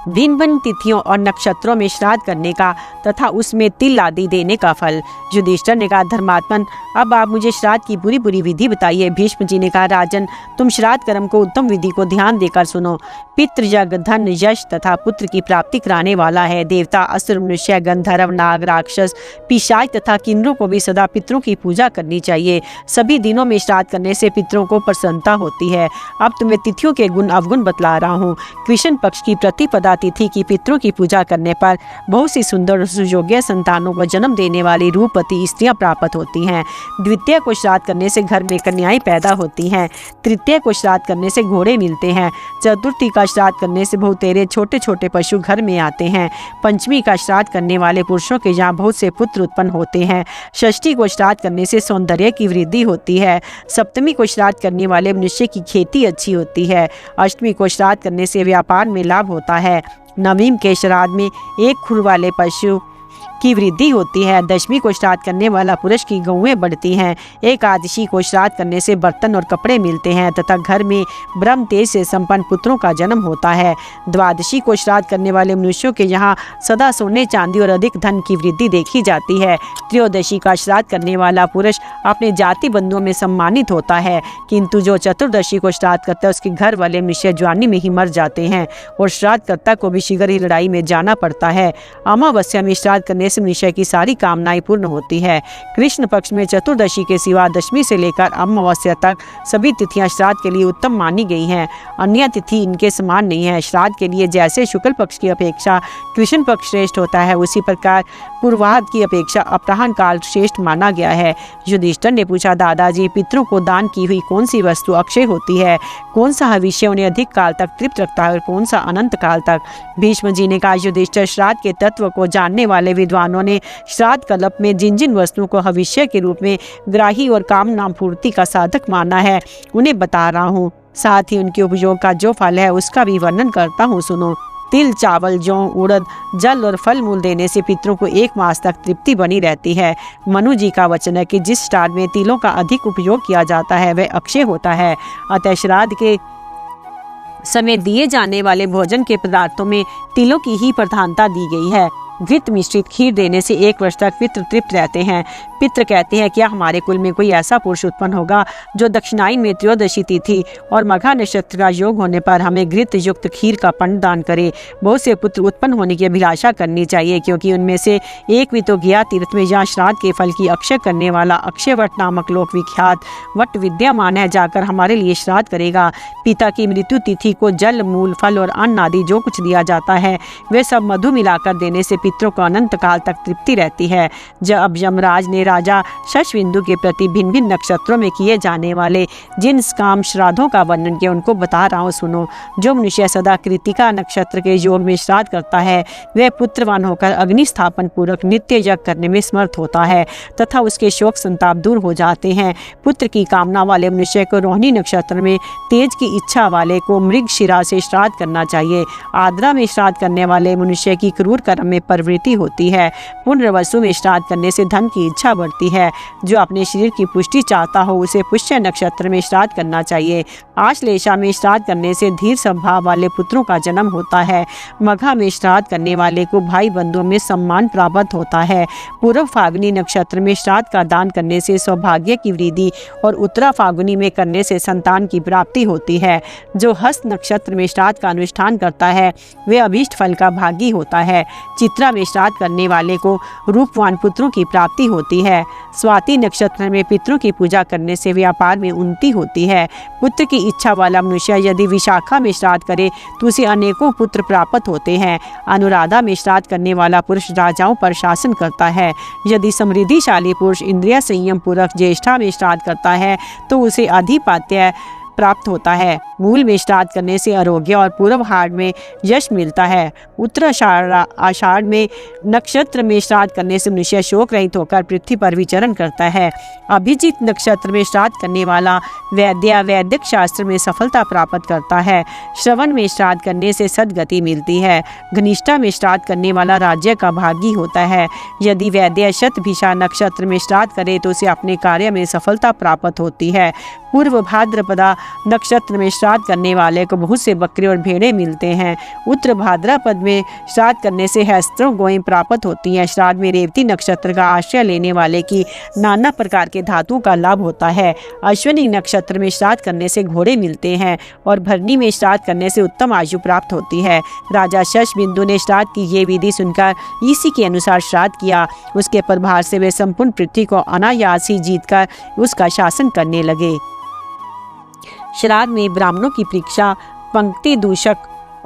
भिन्न भिन्न तिथियों और नक्षत्रों में श्राद्ध करने का तथा उसमें तिल आदि देने का फल। युधिष्ठिर ने कहा, धर्मात्मन, अब आप मुझे श्राद्ध की पूरी विधि बताइए। भीष्म जी ने कहा, राजन, तुम श्राद्ध कर्म को उत्तम विधि को ध्यान देकर सुनो। पितृयज्ञ धन, यश तथा पुत्र की प्राप्ति कराने वाला है। देवता, असुर, मनुष्य, गंधर्व, नाग, राक्षस, पिशाच तथा किन्नरों को भी सदा पितरों की पूजा करनी चाहिए। सभी दिनों में श्राद्ध करने से पितरों को प्रसन्नता होती है। अब तुम्हें तिथियों के गुण अवगुण बतला रहा हूँ। कृष्ण पक्ष की प्रतिपदा तिथि की पितरों की पूजा करने पर बहुत सी सुंदर और सुयोग्य संतानों को जन्म देने वाली रूपवती स्त्रियां प्राप्त होती हैं। द्वितीय को श्राद्ध करने से घर में कन्याएं पैदा होती हैं। तृतीय को श्राद्ध करने से घोड़े मिलते हैं। चतुर्थी का श्राद्ध करने से बहुतेरे छोटे छोटे पशु घर में आते हैं। पंचमी का श्राद्ध करने वाले पुरुषों के यहाँ बहुत से पुत्र उत्पन्न होते हैं। षष्ठी को श्राद्ध करने से सौंदर्य की वृद्धि होती है। सप्तमी को श्राद्ध करने वाले मनुष्य की खेती अच्छी होती है। अष्टमी को श्राद्ध करने से व्यापार में लाभ होता है। नवमी के श्राद्ध में एक खुर वाले पशु की वृद्धि होती है। दशमी को श्राद्ध करने वाला पुरुष की गौएं बढ़ती हैं। एकादशी को श्राद्ध करने से बर्तन और कपड़े मिलते हैं तथा घर में ब्रह्म तेज से संपन्न पुत्रों का जन्म होता है। द्वादशी को श्राद्ध करने वाले मनुष्यों के यहाँ सदा सोने, चांदी और अधिक धन की वृद्धि देखी जाती है। त्रयोदशी का श्राद्ध करने वाला पुरुष अपने जाति बंधुओं में सम्मानित होता है, किंतु जो चतुर्दशी को श्राद्ध करता है उसके घर वाले मनुष्य जवानी में ही मर जाते हैं और श्राद्धकर्ता को भी शीघ्र ही लड़ाई में जाना पड़ता है। अमावस्या में श्राद्ध करने करने से मनुष्य की सारी कामनाएं पूर्ण होती है। कृष्ण पक्ष में चतुर्दशी के सिवा दशमी से लेकर अमावस्या तक सभी तिथियां श्राद्ध के लिए उत्तम मानी गई हैं। अन्य तिथि इनके समान नहीं है। श्राद्ध के लिए जैसे शुक्ल पक्ष की अपेक्षा कृष्ण पक्ष श्रेष्ठ होता है, उसी प्रकार पूर्वाह्न की अपेक्षा अपराह्न काल श्रेष्ठ माना गया है। युधिष्ठिर ने पूछा, दादाजी, पितरों को दान की हुई कौन सी वस्तु अक्षय होती है? कौन सा विषय उन्हें अधिक काल तक तृप्त रखता है और कौन सा अनंत काल तक? भीष्म जी ने कहा, युधिष्ठिर, श्राद्ध के तत्व को जानने वाले विद्वानों ने श्राद्ध कल्प में जिन जिन वस्तुओं को हविष्य के रूप में ग्राही और कामना पूर्ति का साधक माना है उन्हें बता रहा हूँ। साथ ही उनके उपयोग का जो फल है उसका भी वर्णन करता हूँ, सुनो। तिल, चावल, जौ, उड़द, जल और फल मूल देने से पितरों को 1 मास तक तृप्ति बनी रहती है। मनु जी का वचन है कि जिस श्राद्ध में तिलों का अधिक उपयोग किया जाता है वह अक्षय होता है। अतः श्राद्ध के समय दिए जाने वाले भोजन के पदार्थों में तिलों की ही प्रधानता दी गई है। घृत मिश्रित खीर देने से 1 वर्ष तक पितृ तृप्त रहते हैं। पितृ कहते हैं, क्या हमारे कुल में कोई ऐसा पुरुष उत्पन्न होगा जो दक्षिणायन में त्रयोदशी तिथि और मघा नक्षत्र का योग होने पर हमें घृत युक्त खीर का पंड दान करे। बहुत से पुत्र उत्पन्न होने की अभिलाषा करनी चाहिए, क्योंकि उनमें से एक भी तो गया तीर्थ में जहाँ श्राद्ध के फल की अक्षय करने वाला अक्षयवट नामक लोक विख्यात वट विद्यमान है, जाकर हमारे लिए श्राद्ध करेगा। पिता की मृत्यु तिथि को जल, मूल, फल और अन्न आदि जो कुछ दिया जाता है वे सब मधु मिलाकर देने से पितरों को अनंत काल तक तृप्ति रहती है। जब यमराज ने राजा शशबिंदु के प्रति भिन्न भिन्न नक्षत्रों में किए जाने वाले जिन काम श्राद्धों का वर्णन किया उनको बता रहा हूँ, सुनो। जो मनुष्य सदा कृतिका नक्षत्र के योग में श्राद्ध करता है वह पुत्रवान होकर अग्नि स्थापन पूर्वक नित्य यज्ञ करने में समर्थ होता है तथा उसके शोक संताप दूर हो जाते हैं। पुत्र की कामना वाले मनुष्य को रोहिणी नक्षत्र में, तेज की इच्छा वाले को मृगशिरा से श्राद्ध करना चाहिए। आर्द्रा में श्राद्ध करने वाले मनुष्य की क्रूर कर्म में प्रवृत्ति होती है। पुनर्वसु में श्राद्ध करने से धन की इच्छा बढ़ती है। जो अपने शरीर की पुष्टि चाहता हो उसे पुष्य नक्षत्र में श्राद्ध करना चाहिए। आश्लेषा में श्राद्ध करने से धीर स्वभाव वाले पुत्रों का जन्म होता है। मघा में श्राद्ध करने वाले को भाई बंधुओं में सम्मान प्राप्त होता है। पूर्व फागुनी नक्षत्र में श्राद्ध का दान करने से सौभाग्य की वृद्धि और उत्तरा फागुनी में करने से संतान की प्राप्ति होती है। जो हस्त नक्षत्र में श्राद्ध का अनुष्ठान करता है वह अभीष्ट फल का भागी होता है। चित्रा में श्राद्ध करने वाले को रूपवान पुत्रों की प्राप्ति होती है। स्वाति नक्षत्र में पितरों की पूजा करने से व्यापार में उन्नति होती है। पुत्र की इच्छा वाला मनुष्य यदि विशाखा में श्राद्ध करे तो उसे अनेकों पुत्र प्राप्त होते हैं। अनुराधा में श्राद्ध करने वाला पुरुष राजाओं पर शासन करता है। यदि समृद्धिशाली पुरुष इंद्रिय संयम पूर्वक ज्येष्ठा में श्राद्ध करता है तो उसे अधिपत्य प्राप्त होता है। मूल में श्राद्ध करने से आरोग्य और पूर्व हाड़ में यश मिलता है। उत्तर आषाढ़ में नक्षत्र में श्राद्ध करने से मनुष्य शोक रहित होकर पृथ्वी पर विचरण करता है। अभिजीत नक्षत्र में श्राद्ध करने वाला वैदिक शास्त्र में सफलता प्राप्त करता है। श्रवण में श्राद्ध करने से सद्गति मिलती है। घनिष्ठा में श्राद्ध करने वाला राज्य का भागी होता है। यदि वैद्य शतभिषा नक्षत्र में श्राद्ध करे तो उसे अपने कार्य में सफलता प्राप्त होती है। पूर्व भाद्रपदा नक्षत्र में श्राद्ध करने वाले को बहुत से बकरे और भेड़े मिलते हैं। उत्तर भाद्रपद में श्राद्ध करने से हस्त्रों गोएं प्राप्त होती हैं। श्राद्ध में रेवती नक्षत्र का आश्रय लेने वाले की नाना प्रकार के धातुओं का लाभ होता है। अश्विनी नक्षत्र में श्राद्ध करने से घोड़े मिलते हैं और भरनी में श्राद्ध करने से उत्तम आयु प्राप्त होती है। राजा शशबिंदु ने श्राद्ध की ये विधि सुनकर इसी के अनुसार श्राद्ध किया। उसके प्रभाव से वे संपूर्ण पृथ्वी को अनायास ही जीतकर उसका शासन करने लगे। श्राद्ध में ब्राह्मणों की परीक्षा, पंक्ति दूषक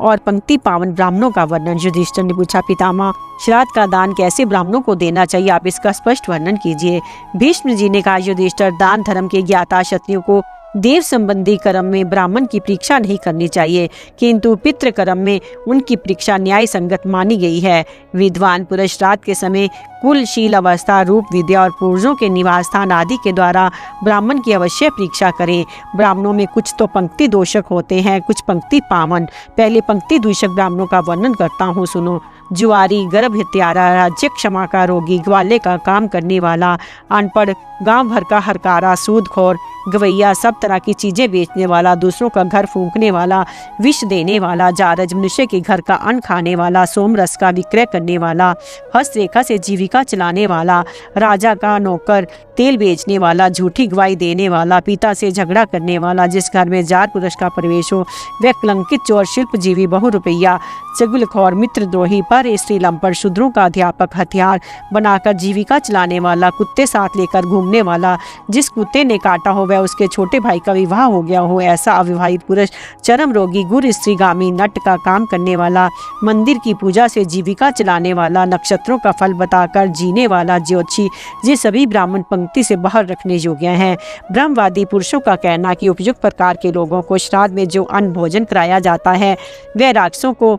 और पंक्ति पावन ब्राह्मणों का वर्णन। युधिष्ठिर ने पूछा, पितामह, श्राद्ध का दान कैसे ब्राह्मणों को देना चाहिए, आप इसका स्पष्ट वर्णन कीजिए। भीष्म जी ने कहा, युधिष्ठिर, दान धर्म के ज्ञाता क्षत्रियों को देव संबंधी कर्म में ब्राह्मण की परीक्षा नहीं करनी चाहिए, किंतु पितृ कर्म में उनकी परीक्षा न्याय संगत मानी गई है। विद्वान पुरुष श्राद्ध के समय कुलशील अवस्था, रूप, विद्या और पूर्वजों के निवास स्थान आदि के द्वारा ब्राह्मण की अवश्य परीक्षा करें। ब्राह्मणों में कुछ तो पंक्ति दोषक होते हैं, कुछ पंक्ति पावन। पहले पंक्ति दूषक ब्राह्मणों का वर्णन करता हूँ, सुनो। जुआरी, गर्भ हत्यारा, राज्य क्षमा का रोगी, ग्वाले का काम करने वाला, अनपढ़, गांव भर का हरकारा, सूदखोर, गवैया, सब तरह की चीजें बेचने वाला, दूसरों का घर फूंकने वाला, विष देने वाला, जारज, मनुष्य के घर का अन्न खाने वाला, सोमरस का विक्रय करने वाला, हस्तरेखा से जीविका चलाने वाला, राजा का नौकर, तेल बेचने वाला, झूठी गवाही देने वाला, पिता से झगड़ा करने वाला, जिस घर में जार पुरुष का प्रवेश हो वह कलंकित, चोर, शिल्पजीवी, बहुरुपया, चगुलखोर, मित्रद्रोही, पर स्त्री, लंपट, शूद्रों का अध्यापक, हथियार बनाकर जीविका चलाने वाला, कुत्ते साथ लेकर घूमने वाला, जिस कुत्ते ने काटा हो वह उसके छोटे भाई का विवाह हो गया हो ऐसा अविवाहित पुरुष, चरम रोगी, गुर स्त्रीगामी, नट का काम करने वाला, मंदिर की पूजा से जीविका चलाने वाला, नक्षत्रों का फल बताकर जीने वाला, ज्योतिषी, ये सभी ब्राह्मण पंक्ति से बाहर रखने योग्य हैं। ब्रह्मवादी पुरुषों का कहना कि उपयुक्त प्रकार के लोगों को श्राद्ध में जो अन्न भोजन कराया जाता है वह राक्षसों को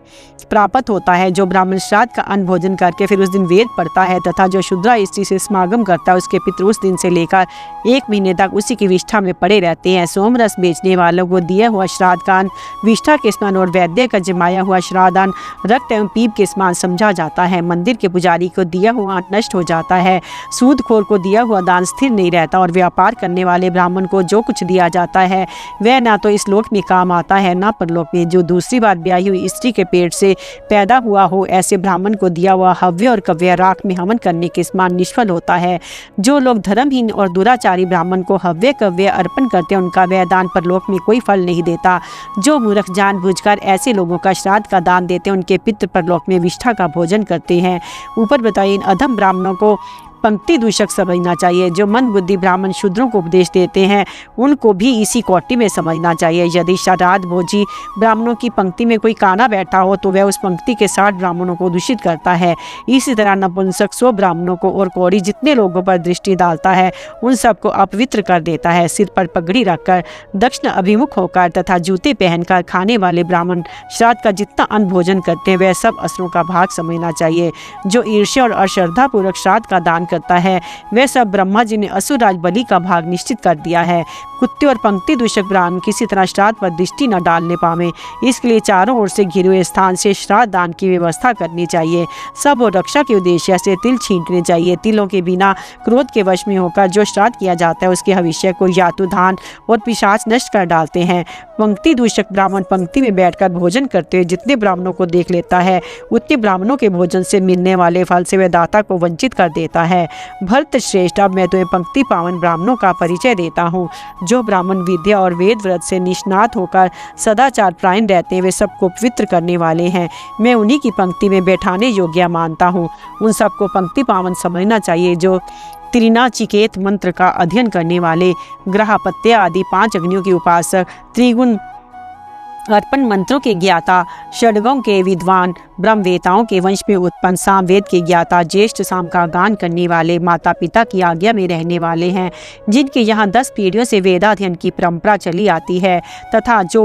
प्राप्त होता है। जो ब्राह्मण श्राद्ध का अन्न भोजन करके फिर उस दिन वेद पढ़ता है तथा जो शुद्रा स्त्री से समागम करता है उसके पितृ उस दिन से लेकर 1 महीने तक उसी की विष्ठा में पड़े रहते हैं। सोमरस बेचने वालों को दिया हुआ श्राद्ध का अन्न विष्ठा के समान और वैद्य का जमाया हुआ श्राद्ध अन्न रक्त एवं पीप के समान समझा जाता है। मंदिर के पुजारी को दिया हुआ अन्न नष्ट हो जाता है। सूदखोर को दिया हुआ दान स्थिर नहीं रहता और व्यापार करने वाले ब्राह्मण को जो कुछ दिया जाता है वह ना तो इस लोक में काम आता है ना परलोक में। जो दूसरी बार ब्याही हुई स्त्री के पेट से पैदा हुआ हो ऐसे ब्राह्मण को दिया हुआ हव्य और कव्य राख में हवन करने के समान निष्फल होता है। जो लोग धर्महीन और दुराचारी ब्राह्मण को हव्य कव्य अर्पण करते हैं उनका वह दान परलोक में कोई फल नहीं देता। जो मूर्ख जानबूझकर ऐसे लोगों का श्राद्ध का दान देते हैं उनके पितृ परलोक में विष्ठा का भोजन करते हैं। ऊपर बताइए इन अधम ब्राह्मणों को पंक्ति दूषक समझना चाहिए। जो मंद बुद्धि ब्राह्मण शूद्रों को उपदेश देते हैं उनको भी इसी कोटि में समझना चाहिए। यदि श्राद्ध भोजी ब्राह्मणों की पंक्ति में कोई काना बैठा हो तो वह उस पंक्ति के 60 ब्राह्मणों को दूषित करता है। इसी तरह नपुंसक 100 ब्राह्मणों को और कौड़ी जितने लोगों पर दृष्टि डालता है उन सबको अपवित्र कर देता है। सिर पर पगड़ी रखकर दक्षिण अभिमुख होकर तथा जूते पहनकर खाने वाले ब्राह्मण श्राद्ध का जितना अन्न भोजन करते हैं वह सब असुरों का भाग समझना चाहिए। जो ईर्ष्या और अश्रद्धा पूर्वक श्राद्ध का दान करता है वह सब ब्रह्मा जी ने असुरराज बलि का भाग निश्चित कर दिया है। कुत्ते और पंक्ति दूषक ब्राह्मण किसी तरह श्राद्ध पर दृष्टि न डालने पावे इसके लिए चारों ओर से घिरे हुए स्थान से श्राद्ध दान की व्यवस्था करनी चाहिए। सब और रक्षा के उद्देश्य से तिल छींटने चाहिए। तिलों के बिना क्रोध के वश में होकर जो श्राद्ध किया जाता है उसके भविष्य को यातुधान और पिशाच नष्ट कर डालते हैं। पंक्ति दूषक ब्राह्मण पंक्ति में बैठकर भोजन करते हुए जितने ब्राह्मणों को देख लेता है उतने ब्राह्मणों के भोजन से मिलने वाले फल से वह दाता को वंचित कर देता है। भरत श्रेष्ठ, अब मैं तुम्हें पंक्ति पावन ब्राह्मणों का परिचय देता हूँ। जो ब्राह्मण विद्या और वेद व्रत से निष्णात होकर सदाचार प्रायण रहते हैं वे सबको पवित्र करने वाले हैं। मैं उन्हीं की पंक्ति में बैठाने योग्य मानता हूँ। उन सबको पंक्ति पावन समझना चाहिए जो त्रिनाचिकेत मंत्र का अध्ययन करने वाले, ग्रहपत्य आदि 5 अग्नियों के उपासक, त्रिगुण अर्पण मंत्रों के ज्ञाता, षड्गों के विद्वान, ब्रह्मवेताओं के वंश में उत्पन्न सामवेद के ज्ञाता, ज्येष्ठ साम का गान करने वाले, माता पिता की आज्ञा में रहने वाले हैं जिनके यहाँ 10 पीढ़ियों से वेदाध्ययन की परंपरा चली आती है तथा जो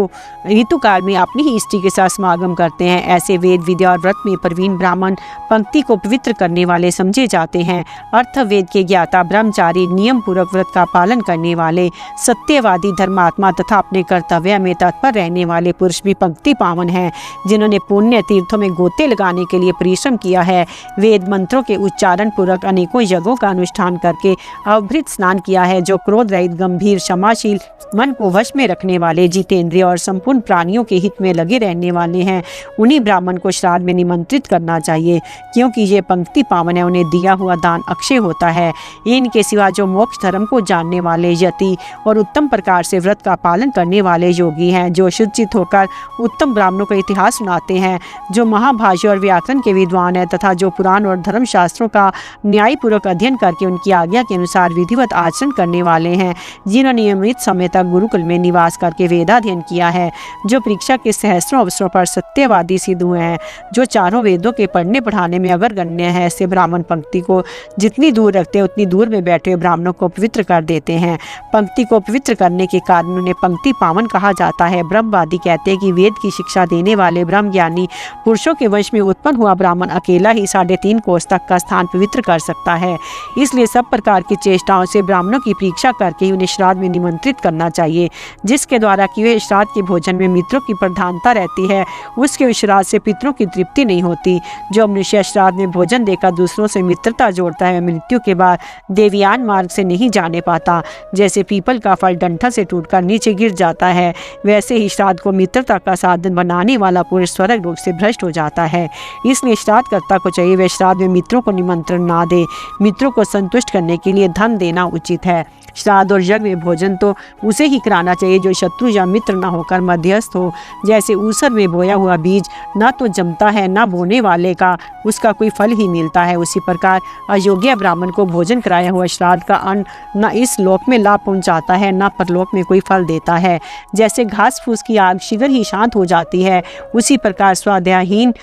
ऋतुकाल में अपनी ही स्त्री के साथ समागम करते हैं। ऐसे वेद विद्या और व्रत में प्रवीण ब्राह्मण पंक्ति को पवित्र करने वाले समझे जाते हैं। अर्थ वेद के ज्ञाता, ब्रह्मचारी, नियम पूर्वक व्रत का पालन करने वाले, सत्यवादी, धर्मात्मा तथा अपने कर्तव्य में तत्पर रहने वाले पुरुष भी पंक्ति पावन हैं। जिन्होंने पुण्य तीर्थों में गोते लगाने के लिए परिश्रम किया है, वेद मंत्रों के उच्चारण पूर्वक अनेकों यज्ञों का अनुष्ठान करके अवभृत स्नान किया है, जो क्रोध रहित, गंभीर, क्षमाशील, मन को वश में रखने वाले, जितेंद्रिय और संपूर्ण प्राणियों के हित में लगे रहने वाले हैं, उन्हीं ब्राह्मण को श्राद्ध में निमंत्रित करना चाहिए क्योंकि ये पंक्ति पावन है। उन्हें दिया हुआ दान अक्षय होता है। इनके सिवा जो मोक्ष धर्म को जानने वाले, यति और उत्तम प्रकार से व्रत का पालन करने वाले योगी हैं, जो शुचित होकर उत्तम ब्राह्मणों का इतिहास सुनाते हैं, जो महाभाष्य और व्याकरण के विद्वान हैं तथा जो पुराण और धर्मशास्त्रों का न्यायपूर्वक अध्ययन करके उनकी आज्ञा के अनुसार विधिवत आचरण करने वाले हैं, जिन्होंने नियमित समय तक गुरुकुल में निवास करके वेदाध्ययन किया है, जो परीक्षा के सहस्त्रों अवसरों पर सत्यवादी सिद्ध हुए हैं, जो चारों वेदों के पढ़ने पढ़ाने में अग्रगण्य है। ऐसे ब्राह्मण पंक्ति को जितनी दूर रखते हैं उतनी दूर में बैठे हुए ब्राह्मणों को पवित्र कर देते हैं। पंक्ति को पवित्र करने के कारण उन्हें पंक्ति पावन कहा जाता है। ब्रह्मवादी कहते हैं कि वेद की शिक्षा देने वाले ब्रह्मज्ञानी पुरुषों के वंश में उत्पन्न हुआ ब्राह्मण अकेला ही 3.5 कोस तक का स्थान पवित्र कर सकता है। इसलिए सब प्रकार की चेष्टाओं से ब्राह्मणों की परीक्षा करके ही उन्हें श्राद्ध में निमंत्रित करना चाहिए, जिसके द्वारा कि वे श्राद्ध के भोजन में मित्रों की प्रधानता रहती है। उसके श्राद्ध से पितरों की तृप्ति नहीं होती। जो मनुष्य श्राद्ध में भोजन देकर दूसरों से मित्रता जोड़ता है, मृत्यु के बाद देवयान मार्ग से नहीं जाने पाता। जैसे पीपल का फल डंठल से टूटकर नीचे गिर जाता है, वैसे ही श्राद्ध को मित्रता का साधन बनाने वाला पुरुष स्वर्ग लोक से भ्रष्ट हो जाता है। इसलिए श्राद्धकर्ता को चाहिए वे श्राद्ध में मित्रों को निमंत्रण ना दे। मित्रों को संतुष्ट करने के लिए धन देना उचित है। श्राद्ध और यज्ञ में भोजन तो उसे ही कराना चाहिए जो शत्रु या मित्र न होकर मध्यस्थ हो। जैसे ऊसर में बोया हुआ बीज न तो जमता है, न बोने वाले का उसका कोई फल ही मिलता है, उसी प्रकार अयोग्य ब्राह्मण को भोजन कराया हुआ श्राद्ध का अन्न न इस लोक में लाभ पहुंचाता है, न परलोक में कोई फल देता है। जैसे घास फूस की आग शीघ्र ही शांत हो जाती है, उसी प्रकार स्वाध्यायहीन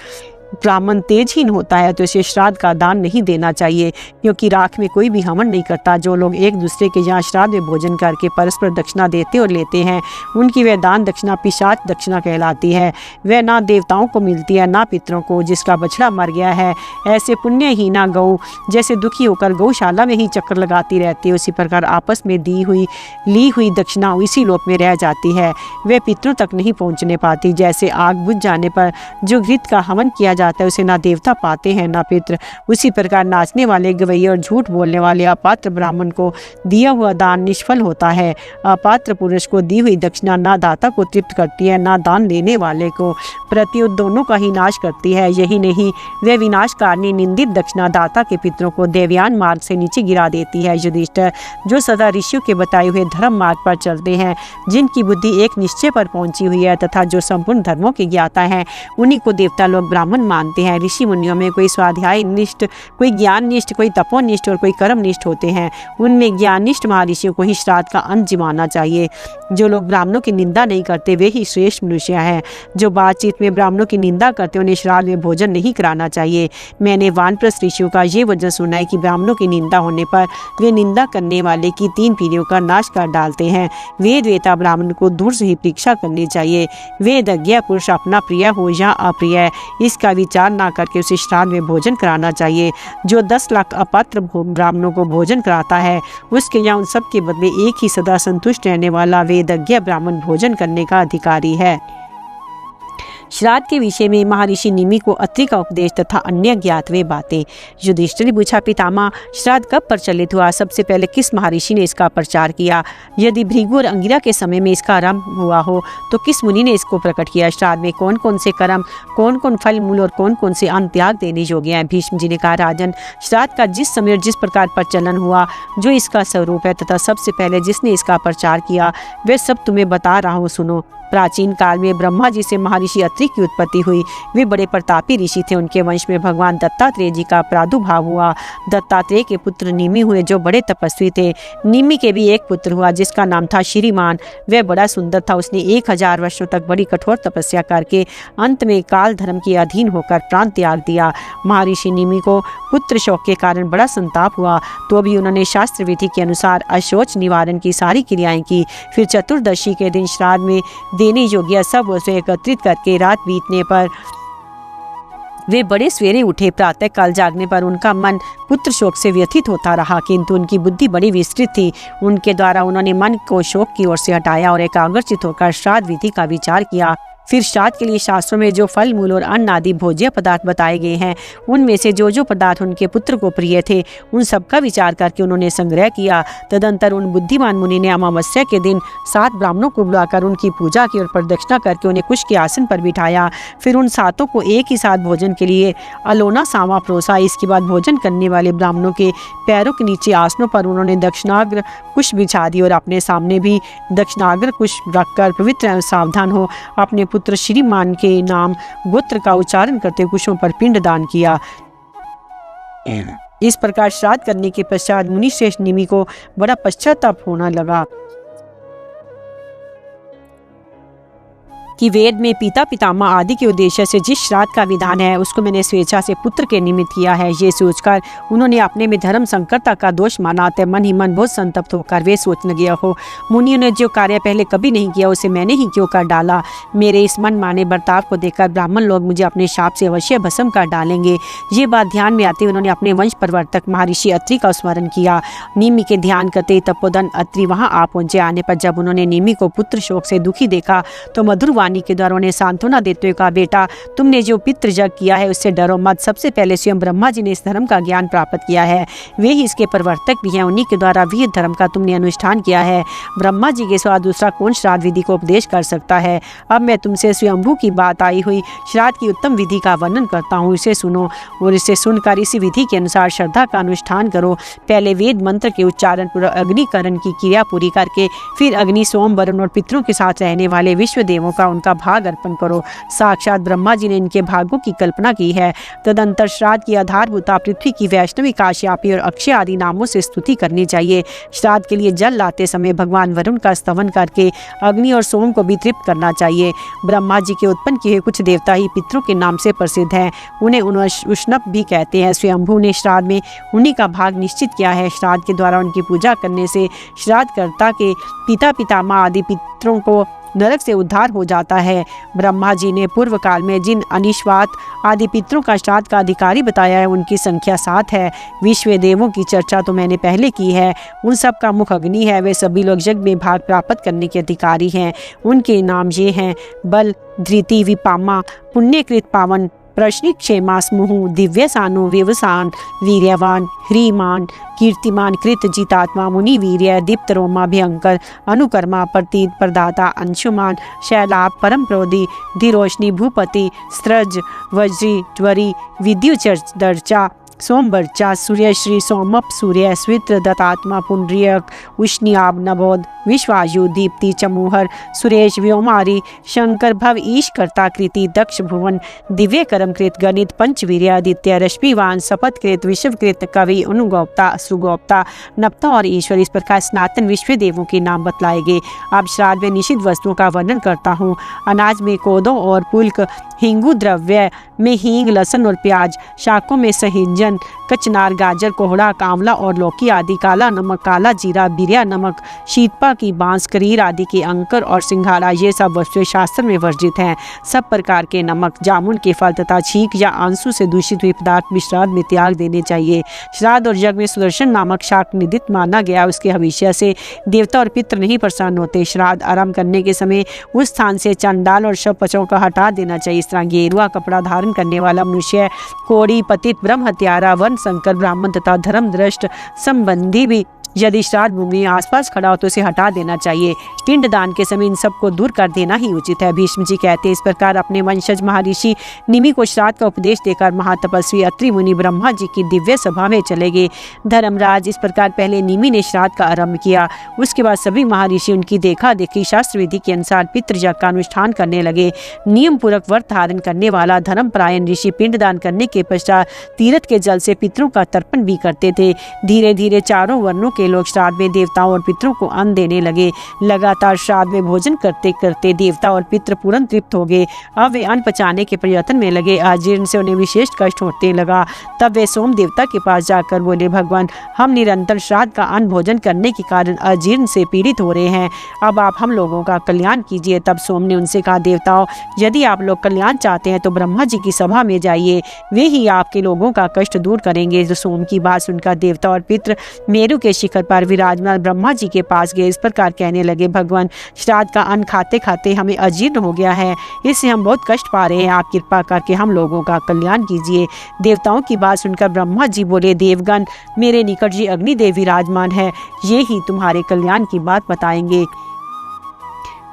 ब्राह्मण तेजहीन होता है, तो इसे श्राद्ध का दान नहीं देना चाहिए, क्योंकि राख में कोई भी हवन नहीं करता। जो लोग एक दूसरे के यहाँ श्राद्ध में भोजन करके परस्पर दक्षिणा देते और लेते हैं, उनकी वह दान दक्षिणा पिशाच दक्षिणा कहलाती है। वह ना देवताओं को मिलती है, ना पितरों को। जिसका बछड़ा मर गया है, ऐसे पुण्यहीना गौ जैसे दुखी होकर गौशाला में ही चक्कर लगाती रहती है, उसी प्रकार आपस में ली हुई दक्षिणा इसी लोक में रह जाती है, वे पितरों तक नहीं पहुँचने पाती। जैसे आग बुझ जाने पर जो घृत का हवन किया जाता है, उसे ना देवता पाते हैं ना पितृ, उसी प्रकार नाचने वाले, गवैये और झूठ बोलने वाले अपात्र ब्राह्मण को दिया हुआ दान निष्फल होता है। अपात्र पुरुष को दी हुई दक्षिणा ना दाता को तृप्त करती है, ना दान देने वाले को, प्रत्युत दोनों का ही नाश करती है। यही नहीं, वह विनाशकारिणी निंदित दक्षिणा दाता के पितरों को देवयान मार्ग से नीचे गिरा देती है। युधिष्ठिर, जो सदा ऋषियों के बताए हुए धर्म मार्ग पर चलते हैं, जिनकी बुद्धि एक निश्चय पर पहुंची हुई है तथा जो संपूर्ण धर्मों के ज्ञाता हैं, उन्हीं को देवता लोग ब्राह्मण मानते हैं। ऋषि मुनियों में कोई स्वाध्याय निष्ठ, कोई ज्ञान निष्ठ, कोई तपोनिष्ठ और कोई कर्म निष्ठ होते हैं। उनमें ज्ञान निष्ठ महर्षियों को ही श्राद्ध का अंत जिमाना चाहिए। जो लोग ब्राह्मणों की निंदा नहीं करते, वे ही श्रेष्ठ मनुष्य हैं। जो बातचीत में ब्राह्मणों की निंदा करते, उन्हें श्राद्ध में भोजन नहीं कराना चाहिए। मैंने वानप्रस्थ ऋषियों का ये वचन सुना है कि ब्राह्मणों की निंदा होने पर वे निंदा करने वाले की 3 पीढ़ियों का नाश कर डालते हैं। वेद वेता ब्राह्मण को दूर से ही परीक्षा करनी चाहिए। वेदज्ञ पुरुष अपना प्रिय हो या अप्रिय, इसका विचार ना करके उसे श्राद्ध में भोजन कराना चाहिए। जो 10 लाख अपात्र ब्राह्मणों को भोजन कराता है, उसके यहाँ उन सब के बदले एक ही सदा संतुष्ट रहने वाला वेदज्ञ ब्राह्मण भोजन करने का अधिकारी है। श्राद्ध के विषय में महर्षि निमि को अत्रि का उपदेश तथा अन्य ज्ञातवे बातें। युधिष्ठिर ने पूछा, पितामह, श्राद्ध कब प्रचलित हुआ? सबसे पहले किस महर्षि ने इसका प्रचार किया? यदि भृगु और अंगिरा के समय में इसका आरंभ हुआ हो तो किस मुनि ने इसको प्रकट किया? श्राद्ध में कौन कौन से कर्म, कौन कौन फल मूल और कौन कौन से अन्न त्याग देने योग्य हैं? भीष्म जी ने कहा, राजन, श्राद्ध का जिस समय और जिस प्रकार प्रचलन हुआ, जो इसका स्वरूप है तथा सबसे पहले जिसने इसका प्रचार किया, वे सब तुम्हें बता रहा हूँ, सुनो। प्राचीन काल में ब्रह्मा जी से महर्षि अत्रि की उत्पत्ति हुई। वे बड़े प्रतापी ऋषि थे। उनके वंश में भगवान दत्तात्रेय जी का प्रादुर्भाव हुआ। दत्तात्रेय के पुत्र निमि हुए, जो बड़े तपस्वी थे। निमि के भी एक पुत्र हुआ जिसका नाम था श्रीमान। वह बड़ा सुंदर था। उसने 1000 वर्षों तक बड़ी कठोर तपस्या करके अंत में काल धर्म के अधीन होकर प्राण त्याग दिया। महर्षि निमि को पुत्र शोक के कारण बड़ा संताप हुआ, तो भी उन्होंने शास्त्र विधि के अनुसार अशोच निवारण की सारी क्रियाएं की। फिर चतुर्दशी के दिन श्राद्ध में देने योग्य सब उसे एकत्रित करके रात बीतने पर वे बड़े सवेरे उठे। प्रातः काल जागने पर उनका मन पुत्र शोक से व्यथित होता रहा, किंतु उनकी बुद्धि बड़ी विस्तृत थी। उनके द्वारा उन्होंने मन को शोक की ओर से हटाया और एकाग्रचित होकर श्राद्ध विधि का विचार किया। फिर श्राद्ध के लिए शास्त्रों में जो फल मूल और अन्न आदि भोज्य पदार्थ बताए गए हैं, उनमें से जो जो पदार्थ उनके पुत्र को प्रिय थे, उन सब का विचार करके उन्होंने संग्रह किया। तदंतर उन बुद्धिमान मुनि ने अमावस्या के दिन 7 ब्राह्मणों को बुलाकर उनकी पूजा की और प्रदक्षिणा करके उन्हें कुश के आसन पर बिठाया। फिर उन 7 को एक ही साथ भोजन के लिए अलोना सावा परोसा। इसके बाद भोजन करने वाले ब्राह्मणों के पैरों के नीचे आसनों पर उन्होंने दक्षिणाग्र कुश बिछा दी और अपने सामने भी दक्षिणाग्र कुश रखकर पवित्र एवं सावधान हो अपने पुत्र श्रीमान के नाम गोत्र का उच्चारण करते कुशों पर पिंड दान किया। इस प्रकार श्राद्ध करने के पश्चात मुनि श्रेष्ठ निमि को बड़ा पश्चाताप होना लगा। कि वेद में पिता पितामह आदि के उद्देश्य से जिस श्राद्ध का विधान है उसको मैंने स्वेच्छा से पुत्र के निमित्त किया है। ये सोचकर उन्होंने अपने में धर्म संकरता का दोष माना, तब मन ही मन बहुत संतप्त होकर वे सोचने लगे, हो मुनियों ने जो कार्य पहले कभी नहीं किया उसे मैंने ही क्यों कर डाला। मेरे इस मन माने बर्ताव को देखकर ब्राह्मण लोग मुझे अपने शाप से अवश्य भस्म कर डालेंगे। ये बात ध्यान में आते उन्होंने अपने वंश प्रवर्तक महर्षि अत्रि का स्मरण किया। निमि के ध्यान करते तपोधन अत्रि वहां आ पहुंचे। आने पर जब उन्होंने निमि को पुत्र शोक से दुखी देखा तो मधुर वाणी के द्वारा उन्हें सांत्वना देते हुए कहा, बेटा तुमने जो पितृ जग किया है उससे डरो मत। सबसे पहले स्वयं ब्रह्मा जी ने इस धर्म का ज्ञान प्राप्त किया है, वे ही इसके प्रवर्तक भी हैं। उन्हीं के द्वारा वीर धर्म का तुमने अनुष्ठान किया है। ब्रह्मा जी के सिवा दूसरा कौन श्राद्ध विधि को उपदेश कर सकता है। अब मैं तुमसे स्वयंभू की बात आई हुई श्राद्ध की उत्तम विधि का वर्णन करता हूँ, इसे सुनो और इसे सुनकर इसी विधि के अनुसार श्रद्धा का अनुष्ठान करो। पहले वेद मंत्र के उच्चारण पूर्वक अग्निकरण की क्रिया पूरी करके फिर अग्नि सोम वरुण और पितरों के साथ रहने वाले विश्व देवों का उनका भाग अर्पण करो। साक्षात ब्रह्मा जी ने इनके भागों की कल्पना की है। तदंतर श्राद्ध की आधारभूता पृथ्वी की वैष्णवी काश्यापी और अक्षय आदि नामों से स्तुति करनी चाहिए। श्राद्ध के लिए जल लाते समय भगवान वरुण का स्तवन करके अग्नि और सोम को भी तृप्त करना चाहिए। ब्रह्मा जी के उत्पन्न किए कुछ देवता ही पितरों के नाम से प्रसिद्ध हैं, उन्हें उष्णप भी कहते हैं। स्वयंभू ने श्राद्ध में उन्हीं का भाग निश्चित किया है। श्राद्ध के द्वारा उनकी पूजा करने से श्राद्धकर्ता के पिता पितामह आदि पितरों को नरक से उद्धार हो जाता है। ब्रह्मा जी ने पूर्व काल में जिन अनिश्वात आदि पितरों का श्राद्ध का अधिकारी बताया है उनकी संख्या 7 है। विश्व देवों की चर्चा तो मैंने पहले की है। उन सब का मुख अग्नि है। वे सभी लोग यज्ञ में भाग प्राप्त करने के अधिकारी हैं। उनके नाम ये हैं, बल, धृति, विपामा, पुण्यकृत पावन, प्रश्निक क्षेमा स्मुहु, दिव्य सानु, व्यवसान, वीर्यवान, ह्रीमान, कीर्तिमान, कृत, जितात्मा, मुनि वीर्य, दीप्त रोमा, भयंकर, अनुकर्मा, प्रतीत, प्रदाता, अंशुमान, शैलाभ, परम प्रोधि, धीरोष्णी, भूपति, स्त्रज, वज्री, ज्वरी, विद्युचर्चा, सोमवर्चा, सूर्यश्री, सोमप, सूर्य, स्वित्र, दत्तात्मा, पुंड्रियक, उष्णियाब, नवोद, विश्वायु, दीप्ति, चमूहर, सुरेश, व्योमारी, शंकर, भव, ईश, कर्ता, कृति, दक्ष, भुवन, दिव्य कर्मकृत, गणित, पंचवीर्य, आदित्य, रश्मिवान, शपथकृत, विश्वकृत, कवि, अनुगोप्ता, सुगोप्ता, नप्ता और ईश्वर। इस प्रकार स्नातन विश्व देवों के नाम बतलाए गए। अब श्राद्ध में निषिद्ध वस्तुओं का वर्णन करता हूँ। अनाज में कोदो और पुल्क, हिंगू, द्रव्य में हींग, लहसुन और प्याज, शाकों में सहिंजन, कचनार, गाजर, कोहड़ा, कांवला और लौकी आदि, काला नमक, काला जीरा, बिरिया नमक, शीतपा की बांस, करीर आदि के अंकर और सिंघाड़ा, ये सब वस्तुएं शास्त्र में वर्जित हैं। सब प्रकार के नमक, जामुन के फल तथा छींक या आंसू से दूषित हुए पदार्थ भी श्राद्ध में त्याग देने चाहिए। श्राद्ध और यज्ञ में सुदर्शन नामक शाक निदित माना गया। उसके हविष्य से देवता और पितृ नहीं प्रसन्न होते। श्राद्ध आरंभ करने के समय उस स्थान से चंडाल और शव पचों का हटा देना चाहिए। इस तरह गेरुआ कपड़ा धारण करने वाला मनुष्य, कोड़ी, पतित, ब्रह्म हत्यारा, वन संकर, ब्राह्मण तथा धर्मदृष्ट संबंधी भी यदि श्राद्ध भूमि आसपास खड़ा हो तो उसे हटा देना चाहिए। पिंड दान के समय इन सबको दूर कर देना ही उचित है। भीष्म जी कहते हैं, इस प्रकार अपने वंशज महर्षि निमि को श्राद्ध का उपदेश देकर महातपस्वी अत्रि मुनि ब्रह्मा जी की दिव्य सभा में चले गए। धर्मराज, इस प्रकार पहले निमि ने श्राद्ध का आरंभ किया। उसके बाद सभी महर्षि उनकी देखा देखी शास्त्र विधि के अनुसार पितृयज्ञ का अनुष्ठान करने लगे। नियम पूर्वक व्रत धारण करने वाला धर्मपरायण ऋषि पिंड दान करने के पश्चात तीर्थ के जल से पितरों का तर्पण भी करते थे। धीरे धीरे चारों वर्णों के लोग श्राद्ध में देवताओं और पितरों को अन्न देने लगे। लगातार श्राद्ध में भोजन करते करते देवता और पितृ पूर्ण तृप्त हो गए। अब वे अन्न पचाने के प्रयत्न में लगे। अजीर्ण से उन्हें विशेष कष्ट होने लगा। तब वे सोम देवता के पास जाकर बोले, भगवान, हम निरंतर श्राद्ध का अन्न भोजन करने के कारण अजीर्ण से पीड़ित हो रहे हैं। अब आप हम लोगों का कल्याण कीजिए। तब सोम ने उनसे कहा, देवताओं, यदि आप लोग कल्याण चाहते हैं तो ब्रह्मा जी की सभा में जाइए, वे ही आपके लोगों का कष्ट दूर करेंगे। जो सोम की बात सुनकर देवता और पितृ मेरु के शिखर पर विराजमान ब्रह्मा जी के पास गए। इस प्रकार कहने लगे, भगवान, श्राद्ध का अन्न खाते खाते हमें अजीर्ण हो गया है, इससे हम बहुत कष्ट पा रहे हैं। आप कृपा करके हम लोगों का कल्याण कीजिए। देवताओं की बात सुनकर ब्रह्मा जी बोले, देवगण, मेरे निकट जी अग्निदेव विराजमान है, ये ही तुम्हारे कल्याण की बात बताएंगे।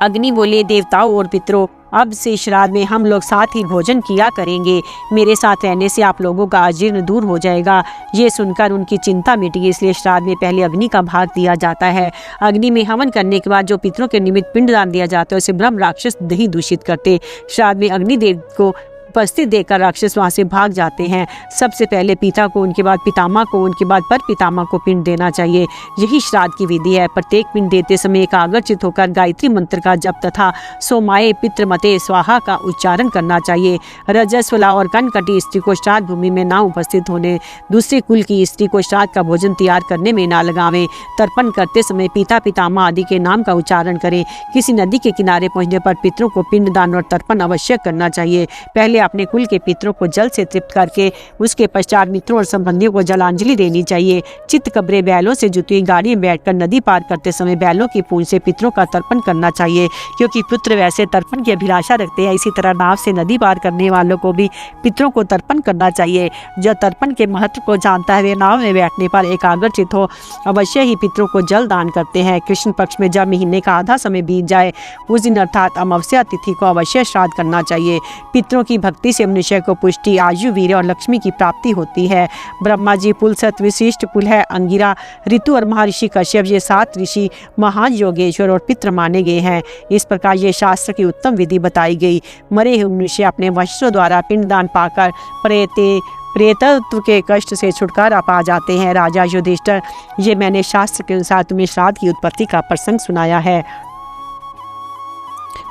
अग्नि बोले, देवताओं और पितरों, अब से श्राद्ध में हम लोग साथ ही भोजन किया करेंगे। मेरे साथ रहने से आप लोगों का अजीर्ण दूर हो जाएगा। ये सुनकर उनकी चिंता मिट गई। इसलिए श्राद्ध में पहले अग्नि का भाग दिया जाता है। अग्नि में हवन करने के बाद जो पितरों के निमित्त पिंडदान दिया जाता है उसे ब्रह्म राक्षस नहीं दूषित करते। श्राद्ध में अग्निदेव को उपस्थित देखकर राक्षस वहां से भाग जाते हैं। सबसे पहले पिता को, उनके बाद पितामह को, उनके बाद पर पितामह को पिंड देना चाहिए। यही श्राद्ध की विधि है। प्रत्येक पिंड देते समय एकाग्रचित होकर गायत्री मंत्र का जप तथा सोमाए पितृमते स्वाहा का उच्चारण करना चाहिए। रजस्वला और कनकटी स्त्री को श्राद्ध भूमि में ना उपस्थित होने, दूसरे कुल की स्त्री को श्राद्ध का भोजन तैयार करने में ना लगावें। तर्पण करते समय पिता पितामह आदि के नाम का उच्चारण करें। किसी नदी के किनारे पहुंचने पर पितरों को पिंडदान और तर्पण अवश्य करना चाहिए। पहले अपने कुल के पितरों को जल से तृप्त करके उसके पश्चात मित्रों और संबंधियों को जलांजलि देनी चाहिए। चित्त कब्रे बैलों से जुती हुई गाड़ी में बैठकर नदी पार करते समय बैलों की पूंछ से पितरों का तर्पण करना चाहिए, क्योंकि पुत्र वैसे तर्पण की अभिलाषा रखते हैं। इसी तरह नाव से नदी पार करने वालों को भी पितरों को तर्पण करना चाहिए। जो तर्पण के महत्व को जानता है वे नाव में बैठने पर एकाग्रचित हो अवश्य ही पितरों को जल दान करते हैं। कृष्ण पक्ष में जब महीने का आधा समय बीत जाए उस दिन अर्थात अमावस्या तिथि को अवश्य श्राद्ध करना चाहिए। पितरों की भक्ति से मनुष्य को पुष्टि, आयु, वीर्य और लक्ष्मी की प्राप्ति होती है। ब्रह्मा जी पुल सत विशिष्ट कुल है। अंगिरा, ऋतु और महर्षि कश्यप ये 7 ऋषि महान योगेश्वर और पितृ माने गए हैं। इस प्रकार ये शास्त्र की उत्तम विधि बताई गई। मरे हुए मनुष्य अपने वस्त्रों द्वारा पिंडदान पाकर प्रेतत्व के कष्ट से छुटकारा पा जाते हैं। राजा युधिष्ठिर, ये मैंने शास्त्र के अनुसार तुम्हें श्राद्ध की उत्पत्ति का प्रसंग सुनाया है।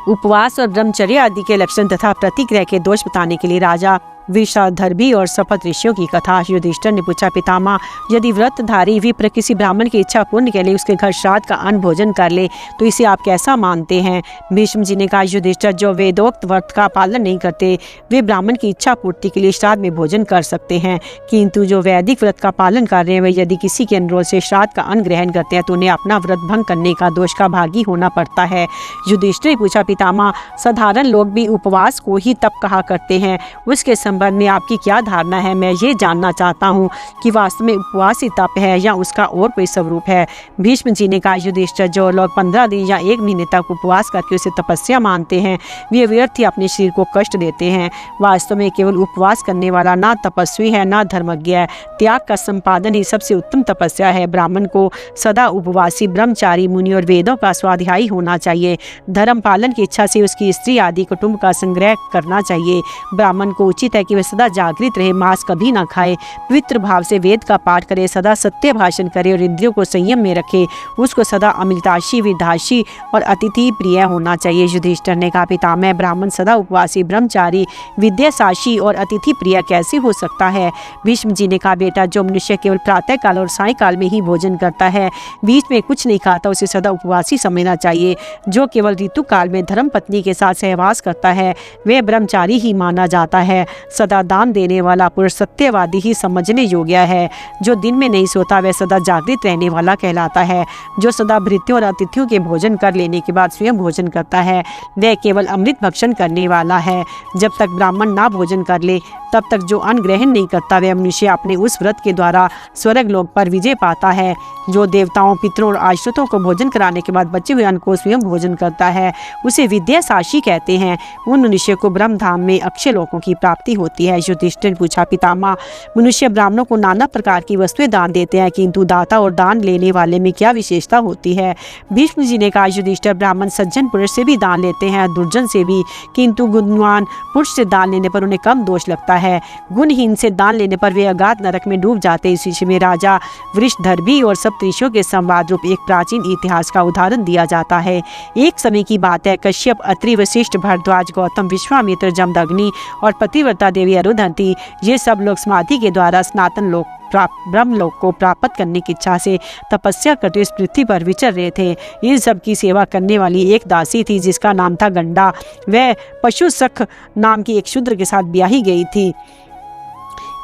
उपवास और ब्रह्मचर्य आदि के लक्षण तथा प्रतिग्रह के दोष बताने के लिए राजा विषाधर्भी और शपथ ऋषियों की कथा। युधिष्ठिर ने पूछा, पितामह, यदि व्रतधारी विप्र किसी ब्राह्मण की इच्छा पूर्ण के लिए उसके घर श्राद्ध का अन्न भोजन कर ले तो इसे आप कैसा मानते हैं? भीष्म जी ने कहा, युधिष्ठिर, जो वेदोक्त व्रत का पालन नहीं करते वे ब्राह्मण की इच्छा पूर्ति के लिए श्राद्ध में भोजन कर सकते हैं, किंतु जो वैदिक व्रत का पालन कर रहे हैं वे यदि किसी के अनुरोध से श्राद्ध का अन्न ग्रहण करते हैं तो उन्हें अपना व्रत भंग करने का दोष का भागी होना पड़ता है। युधिष्ठिर ने पूछा, पितामह, साधारण लोग भी उपवास को ही तप कहा करते हैं, उसके संबंध में आपकी क्या धारणा है? मैं ये जानना चाहता हूँ कि वास्तव में उपवास ही तप है या उसका और कोई स्वरूप है। भीष्म जी ने कहा, युधिष्ठिर, जो लोग 15 दिन या 1 महीने तक उपवास करके उसे तपस्या मानते हैं वे व्यर्थ ही अपने शरीर को कष्ट देते हैं। वास्तव में केवल उपवास करने वाला ना तपस्वी है ना धर्मज्ञ है। त्याग का संपादन ही सबसे उत्तम तपस्या है। ब्राह्मण को सदा उपवासी, ब्रह्मचारी, मुनि और वेदों का स्वाध्यायी होना चाहिए। धर्म पालन की इच्छा से उसकी स्त्री आदि कुटुंब का संग्रह करना चाहिए। ब्राह्मण को उचित है कि वह सदा जागृत रहे, मांस कभी ना खाए, पवित्र भाव से वेद का पाठ करे, सदा सत्य भाषण करे और इंद्रियों को संयम में रखे। उसको सदा अमृताशी, विधाशी और अतिथि प्रिय होना चाहिए। युधिष्ठिर ने कहा, पितामह, ब्राह्मण सदा उपवासी, ब्रह्मचारी, विद्यासाशी और अतिथि प्रिय कैसे हो सकता है? भीष्म जी ने कहा, बेटा, जो मनुष्य केवल प्रातः काल और साय काल में ही भोजन करता है, बीच में कुछ नहीं खाता, उसे सदा उपवासी समझना चाहिए। जो केवल ऋतु काल में धर्म पत्नी के साथ सहवास करता है वह ब्रह्मचारी ही माना जाता है। सदा दान देने वाला पुरुष सत्यवादी ही समझने योग्य है। जो दिन में नहीं सोता वह सदा जागृत रहने वाला कहलाता है। जो सदा भृत्यों और अतिथियों के भोजन कर लेने के बाद स्वयं भोजन करता है वह केवल अमृत भक्षण करने वाला है। जब तक ब्राह्मण ना भोजन कर ले तब तक जो अन्न ग्रहण नहीं करता वह मनुष्य अपने उस व्रत के द्वारा स्वर्ग लोक पर विजय पाता है। जो देवताओं, पितरों और आश्रितों को भोजन कराने के बाद बचे हुए अन्न को स्वयं भोजन करता है उसे विद्यासाशी कहते हैं। उन मनुष्य को ब्रह्मधाम में अक्षय लोकों की प्राप्ति होती है। युधिष्ठिर ने पूछा, पितामह, मनुष्य ब्राह्मणों को नाना प्रकार की वस्तुएं दान देते हैं, किंतु दाता और दान लेने वाले में क्या विशेषता होती है? भीष्म जी ने कहा, युधिष्ठिर, ब्राह्मण सज्जन पुरुष से भी दान लेते हैं, दुर्जन से भी, किंतु गुणवान पुरुष से दान लेने पर उन्हें कम दोष लगता है। गुणहीन से दान लेने पर वे अगाध नरक में डूब जाते हैं। इस विषय में राजा वृषधर्भी और सप्तऋषियों के संवाद रूप एक प्राचीन इतिहास का उदाहरण दिया जाता है। एक समय की बात है, कश्यप, अत्रि, वशिष्ठ, भरद्वाज, गौतम, विश्वामित्र, जमदग्नि और पतिव्रता देवी अरुंधति ये सब लोग समाधि के द्वारा स्नातन लोक ब्रह्म लोक को प्राप्त करने की इच्छा से तपस्या करते इस पृथ्वी पर विचर रहे थे। इन सब की सेवा करने वाली एक दासी थी जिसका नाम था गंडा। वह पशु सख नाम की एक शूद्र के साथ ब्याही गई थी।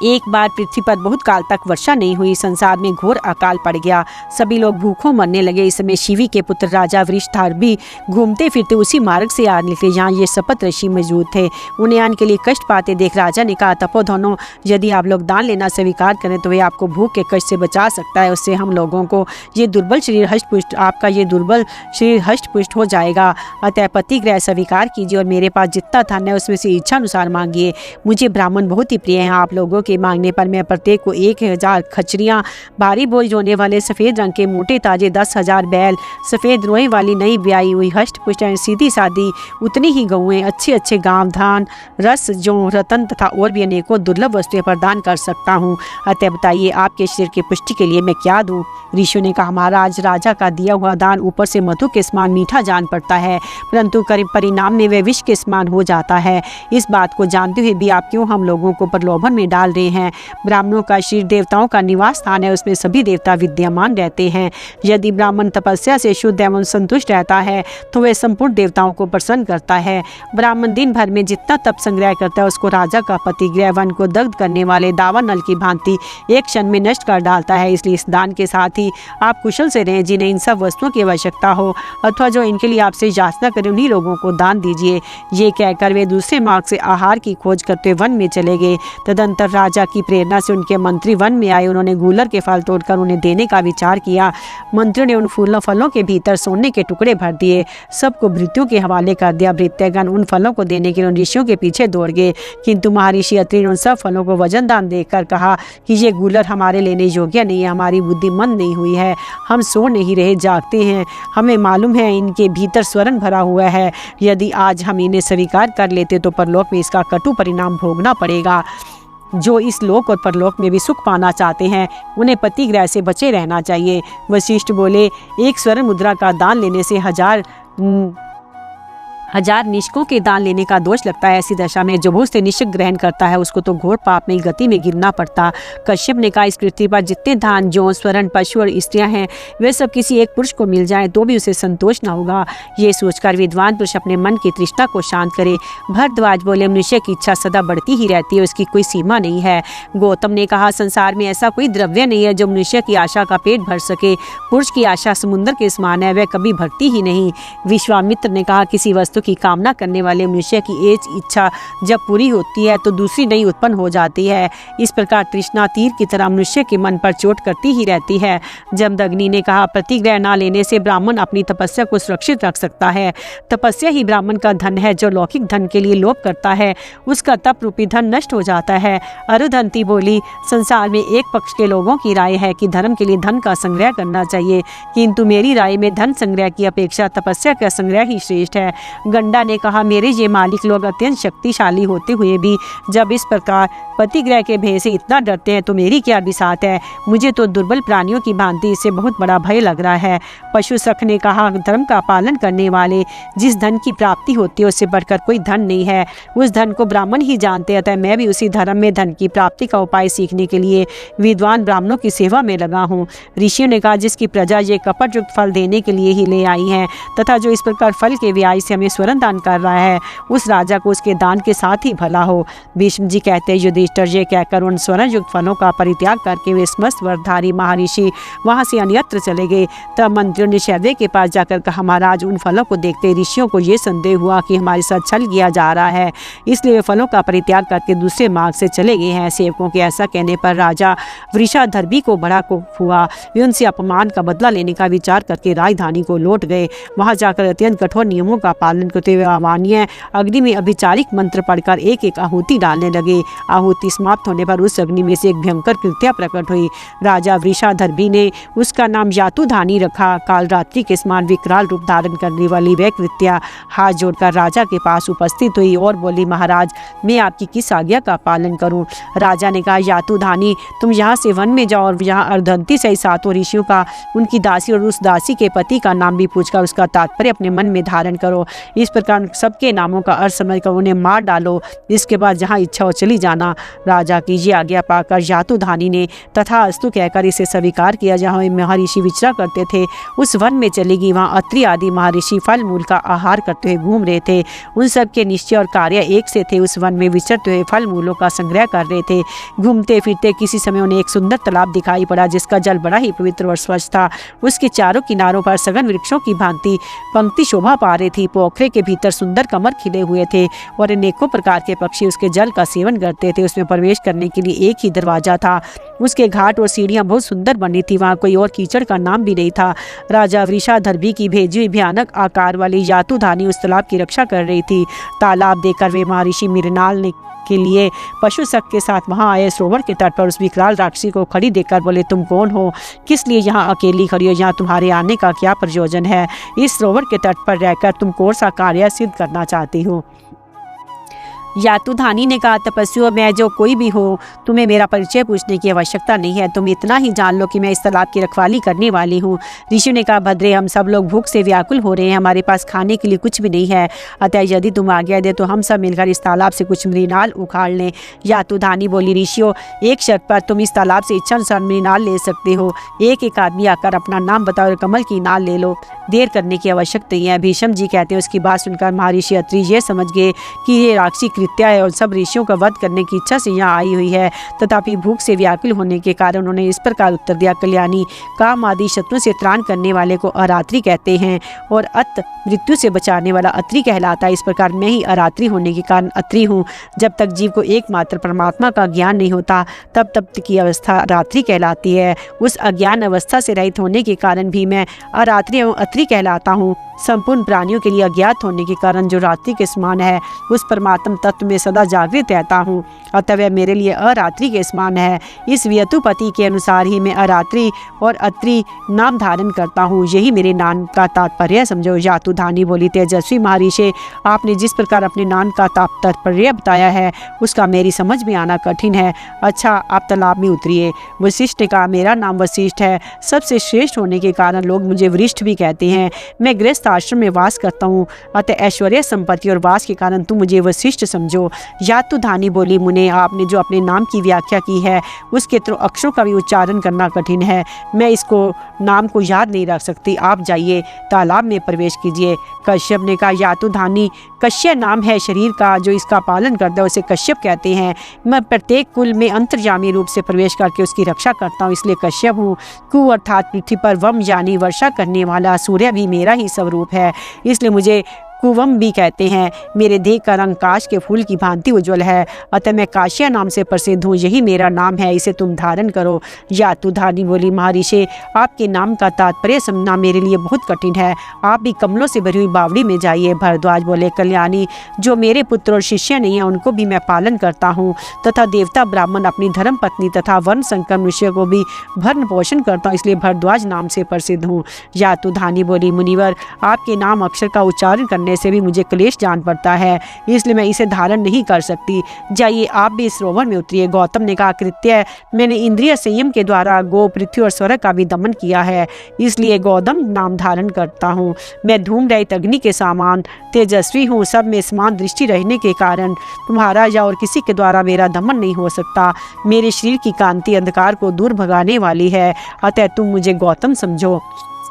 एक बार पृथ्वी पर बहुत काल तक वर्षा नहीं हुई, संसार में घोर अकाल पड़ गया, सभी लोग भूखों मरने लगे। इस समय शिवी के पुत्र राजा वृषधार्भी घूमते फिरते उसी मार्ग से आ निकले जहाँ ये सपत ऋषि मौजूद थे। उन्हें आने के लिए कष्ट पाते देख राजा ने कहा, तपोधनों, यदि आप लोग दान लेना स्वीकार करें तो वे आपको भूख के कष्ट से बचा सकता है। उससे हम लोगों को ये दुर्बल शरीर हष्टपुष्ट आपका ये दुर्बल शरीर हष्टपुष्ट हो जाएगा। अतः पतिग्रह स्वीकार कीजिए और मेरे पास जितना धन है उसमें से इच्छा अनुसार मांगिए। मुझे ब्राह्मण बहुत ही प्रिय हैं। आप लोगों के मांगने पर मैं प्रत्येक को 1000 खचरियाँ, भारी बोझ ढोने वाले सफ़ेद रंग के मोटे ताजे 10,000 बैल, सफ़ेद रोएं वाली नई ब्याई हुई हष्ट पुष्ट सीधी सादी उतनी ही गऊएं, अच्छे अच्छे गांव, धान, रस, जौ, रतन तथा और भी अनेकों दुर्लभ वस्तुएं प्रदान कर सकता हूँ। अतः बताइए आपके शरीर की पुष्टि के लिए मैं क्या दूँ? ऋषियों ने कहा, महाराज, राजा का दिया हुआ दान ऊपर से मधु के समान मीठा जान पड़ता है, परंतु परिणाम में वह विष के समान हो जाता है। इस बात को जानते हुए भी आप क्यों हम लोगों को प्रलोभन में डाल रहे हैं? ब्राह्मणों का शरीर देवताओं का निवास स्थान है, उसमें सभी देवता विद्यमान रहते हैं। यदि ब्राह्मण तपस्या से शुद्ध एवं संतुष्ट रहता है तो वह संपूर्ण देवताओं को प्रसन्न करता है। ब्राह्मण दिन भर में जितना तप संग्रह करता है उसको राजा का पतिगृह वन को दग्ध करने वाले दावा नल की भांति एक क्षण में नष्ट कर डालता है। इसलिए इस दान के साथ ही आप कुशल से रहें। जिन्हें इन सब वस्तुओं की आवश्यकता हो अथवा जो इनके लिए आपसे याचना करें उन्हीं लोगों को दान दीजिए। ये कहकर वे दूसरे मार्ग से आहार की खोज करते वन में चले गए। तदंतर राजा की प्रेरणा से उनके मंत्री वन में आए। उन्होंने गूलर के फल तोड़कर उन्हें देने का विचार किया। मंत्री ने उन फलों के भीतर सोने के टुकड़े भर दिए, सबको भृत्यों के हवाले कर दिया। भृत्यगण उन फलों को देने के लिए उन ऋषियों के पीछे दौड़ गए, किंतु महर्षि अत्रि ने उन सब फलों को वजन दान देकर कहा कि ये गूलर हमारे लेने योग्य नहीं है, हमारी बुद्धि मंद नहीं हुई है, हम सो नहीं रहे, जागते हैं। हमें मालूम है इनके भीतर स्वर्ण भरा हुआ है। यदि आज हम इन्हें स्वीकार कर लेते तो परलोक में इसका कटु परिणाम भोगना पड़ेगा। जो इस लोक और परलोक में भी सुख पाना चाहते हैं उन्हें पतिग्रह से बचे रहना चाहिए। वशिष्ठ बोले, एक स्वर्ण मुद्रा का दान लेने से हजार निष्कों के दान लेने का दोष लगता है। ऐसी दशा में जो भूख से निष्क ग्रहण करता है उसको तो घोर पाप में गति में गिरना पड़ता। कश्यप ने कहा, इस पृथ्वी पर जितने धान, जौ, स्वर्ण, पशु और स्त्रियां हैं वे सब किसी एक पुरुष को मिल जाएं तो भी उसे संतोष न होगा। ये सोचकर विद्वान पुरुष अपने मन की तृष्णा को शांत करे। भरद्वाज बोले, मनुष्य की इच्छा सदा बढ़ती ही रहती है, उसकी कोई सीमा नहीं है। गौतम ने कहा, संसार में ऐसा कोई द्रव्य नहीं है जो मनुष्य की आशा का पेट भर सके। पुरुष की आशा समुद्र के समान है, वह कभी भरती ही नहीं। विश्वामित्र ने कहा, किसी वस्तु की कामना करने वाले मनुष्य की एक इच्छा जब पूरी होती है तो दूसरी नई उत्पन्न हो जाती है। इस प्रकार तृष्णा तीर की तरह मनुष्य के मन पर चोट करती ही रहती है। जमदग्नि ने कहा, प्रतिग्रह न लेने से ब्राह्मण अपनी तपस्या को सुरक्षित रख सकता है। तपस्या ही ब्राह्मण का धन है। जो लौकिक धन के लिए लोभ करता है उसका तप रूपी धन नष्ट हो जाता है। अरुधंती बोली, संसार में एक पक्ष के लोगों की राय है कि धर्म के लिए धन का संग्रह करना चाहिए, किंतु मेरी राय में धन संग्रह की अपेक्षा तपस्या का संग्रह ही श्रेष्ठ है। गंडा ने कहा, मेरे ये मालिक लोग अत्यंत शक्तिशाली होते हुए भी जब इस प्रकार पतिग्रह के भय से इतना डरते हैं तो मेरी क्या बिसात है। मुझे तो दुर्बल प्राणियों की भांति इससे बहुत बड़ा भय लग रहा है। पशु सख ने कहा, धर्म का पालन करने वाले जिस धन की प्राप्ति होती है उससे बढ़कर कोई धन नहीं है। उस धन को ब्राह्मण ही जानते हैं। अतः मैं भी उसी धर्म में धन की प्राप्ति का उपाय सीखने के लिए विद्वान ब्राह्मणों की सेवा में लगा हूँ। ऋषियों ने कहा, जिसकी प्रजा ये कपट युक्त फल देने के लिए ही ले आई है तथा जो इस प्रकार फल के व्याय से हमें स्वर्ण दान कर रहा है उस राजा को उसके दान के साथ ही भला हो। भीष्म जी कहते हैं, युधिष्ठिर ये कहकर उन स्वर्ण युक्त फलों का परित्याग करके वे समस्त वरधारी महर्षि वहां से अन्यत्र चले गए। तब मंत्रियों ने शैव्य के पास जाकर कहा, महाराज, उन फलों को देखते ऋषियों को ये संदेह हुआ कि हमारे साथ छल किया जा रहा है, इसलिए वे फलों का परित्याग करके दूसरे मार्ग से चले गए हैं। सेवकों के ऐसा कहने पर राजा वृषाधर्भी को बड़ा कोप हुआ। वे उनसे अपमान का बदला लेने का विचार करके राजधानी को लौट गए। वहां जाकर अत्यंत कठोर नियमों का पालन करते हुए अमान्य अग्नि में अभिचारिक मंत्र पढ़कर एक एक आहुति डालने लगे। आहुति समाप्त होने पर उस अग्नि में से एक भयंकर कृत्या प्रकट हुई। राजा वृषाधर्भी ने उसका नाम यातुधानी रखा। काल रात्रि के समान विकराल रूप धारण करने वाली वह कृत्या हाथ जोड़कर राजा के पास उपस्थित हुई और बोली, महाराज, मैं आपकी किस आज्ञा का पालन करूं? राजा ने कहा, यातुधानी, तुम यहाँ से वन में जाओ और यहाँ अर्धंती से सातों ऋषियों का, उनकी दासी और उस दासी के पति का नाम भी पूछकर उसका तात्पर्य अपने मन में धारण करो। इस प्रकार सबके नामों का अर्थ समझकर उन्हें मार डालो। इसके बाद जहाँ इच्छा हो चली जाना। राजा की ये आज्ञा पाकर यातुधानी ने तथास्तु कहकर इसे स्वीकार किया। जहाँ महर्षि विचरा करते थे उस वन में चली गई। वहाँ अत्रि आदि महर्षि फल मूल का आहार करते हुए घूम रहे थे। उन सब के निश्चय और कार्य एक से थे। उस वन में विचरते हुए फल मूलों का संग्रह कर रहे थे। घूमते फिरते किसी समय उन्हें एक सुंदर तालाब दिखाई पड़ा जिसका जल बड़ा ही पवित्र और स्वच्छ था। उसके चारों किनारों पर सघन वृक्षों की भांति पंक्ति शोभा पा रही थी। पोखरे के भीतर सुंदर कमर खिले हुए थे और अनेकों प्रकार के पक्षी उसके जल का सेवन करते थे। उसमें प्रवेश करने के लिए एक ही दरवाजा था। उसके घाट और सीढ़ियां बहुत सुंदर बनी थी। वहाँ कोई और कीचड़ का नाम भी नहीं था। राजा वृषाधर्भी की भेजी हुई भयानक आकार वाली यातुधानी उस तालाब की रक्षा कर रही थी। तालाब देखकर वे महर्षि मृणाल ने के लिए पशु सख के साथ वहाँ आए। सरोवर के तट पर उस विकराल राक्षसी को खड़ी देखकर बोले, तुम कौन हो? किस लिए यहाँ अकेली खड़ी हो? यहाँ तुम्हारे आने का क्या प्रयोजन है? इस सरोवर के तट पर रहकर तुम कौन सा कार्य सिद्ध करना चाहती हो? यातुधानी ने कहा, तपस्वियों, मैं जो कोई भी हो, तुम्हें मेरा परिचय पूछने की आवश्यकता नहीं है। तुम इतना ही जान लो कि मैं इस तालाब की रखवाली करने वाली हूँ। ऋषि ने कहा, भद्रे, हम सब लोग भूख से व्याकुल हो रहे हैं, हमारे पास खाने के लिए कुछ भी नहीं है, अतः यदि तुम आज्ञा दे तो हम सब मिलकर इस तालाब से कुछ मृणाल उखाड़ लें। यातुधानी बोली, ऋषियों, एक शर्त पर तुम इस तालाब से इच्छानुसार मृणाल ले सकते हो। एक एक आदमी आकर अपना नाम बताओ और कमल की नाल ले लो, देर करने की आवश्यकता नहीं है। भीष्म जी कहते हैं, उसकी बात सुनकर महर्षि अत्रि ये समझ गए कि ये राक्षसी कृत्या है और सब ऋषियों का वध करने की इच्छा से यहाँ आई हुई है। तथापि भूख से व्याकुल होने के कारण उन्होंने इस प्रकार उत्तर दिया, कल्याणी, काम आदि शत्रुओं से त्राण करने वाले को अरात्रि कहते हैं और अत मृत्यु से बचाने वाला अत्रि कहलाता है। इस प्रकार मैं ही अरात्रि होने के कारण अत्रि हूँ। जब तक जीव को एकमात्र परमात्मा का ज्ञान नहीं होता तब तक की अवस्था अरात्रि कहलाती है। उस अज्ञान अवस्था से रहित होने के कारण भी मैं अरात्रि एवं अत्रि कहलाता हूँ। संपूर्ण प्राणियों के लिए अज्ञात होने के कारण जो रात्रि के समान है, उस परमात्म तत्व में सदा जागृत रहता हूँ, अतः वह मेरे लिए अरात्रि के समान है। इस व्यतुपति के अनुसार ही मैं अरात्रि और अत्रि नाम धारण करता हूँ, यही मेरे नाम का तात्पर्य समझो। यातुधानी बोली, तेजस्वी महर्षि, आपने जिस प्रकार अपने नाम का तात्पर्य बताया है उसका मेरी समझ में आना कठिन है। अच्छा, आप तालाब में उतरिए। वशिष्ठ ने कहा, मेरा नाम वशिष्ठ है, सबसे श्रेष्ठ होने के कारण लोग मुझे वरिष्ठ भी कहते हैं। मैं गृहस्थ आश्रम में वास करता हूँ, अतः ऐश्वर्य, संपत्ति और वास के कारण तुम मुझे वशिष्ठ समझो। यातुधानी बोली, मुने, आपने जो अपने नाम की व्याख्या की है उसके तो अक्षरों का भी उच्चारण करना कठिन है, मैं इसको नाम को याद नहीं रख सकती। आप जाइए, तालाब में प्रवेश कीजिए। कश्यप ने कहा, यातुधानी, कश्यप नाम है शरीर का, जो इसका पालन करता है उसे कश्यप कहते हैं। मैं प्रत्येक कुल में अंतर्यामी रूप से प्रवेश करके उसकी रक्षा करता हूँ, इसलिए कश्यप हूँ। कु अर्थात पृथ्वी पर वम यानी वर्षा करने वाला सूर्य भी मेरा ही स्वरूप है, इसलिए मुझे कुवम भी कहते हैं। मेरे देह का रंग काश के फूल की भांति उज्ज्वल है, अतः मैं काशिया नाम से प्रसिद्ध हूँ, यही मेरा नाम है, इसे तुम धारण करो। यातुधानी बोली, महर्षि, आपके नाम का तात्पर्य समझना मेरे लिए बहुत कठिन है, आप भी कमलों से भरी हुई बावड़ी में जाइए। भरद्वाज बोले, कल्याणी, जो मेरे पुत्र और शिष्य नहीं है उनको भी मैं पालन करता हूँ, तथा देवता ब्राह्मण अपनी धर्म पत्नी तथा वर्ण संकर मनुष्य को भी भरण पोषण करता हूँ, इसलिए भरद्वाज नाम से प्रसिद्ध हूँ। यातुधानी बोली, मुनिवर, आपके नाम अक्षर का उच्चारण करने से भी मुझे क्लेश जान पड़ता है, इसलिए मैं इसे धारण नहीं कर सकती। जाइए, आप भी इस सरोवर में उतरिए। गौतम ने कहा, कृत्य, मैंने इंद्रिय संयम के द्वारा गो, पृथ्वी और स्वर्ग का भी दमन किया है, इसलिए गौतम नाम धारण करता हूँ। मैं धूम रहित अग्नि के समान तेजस्वी हूँ, सब में समान दृष्टि रहने के कारण तुम्हारा या और किसी के द्वारा मेरा दमन नहीं हो सकता। मेरे शरीर की कांति अंधकार को दूर भगाने वाली है, अतः तुम मुझे गौतम समझो।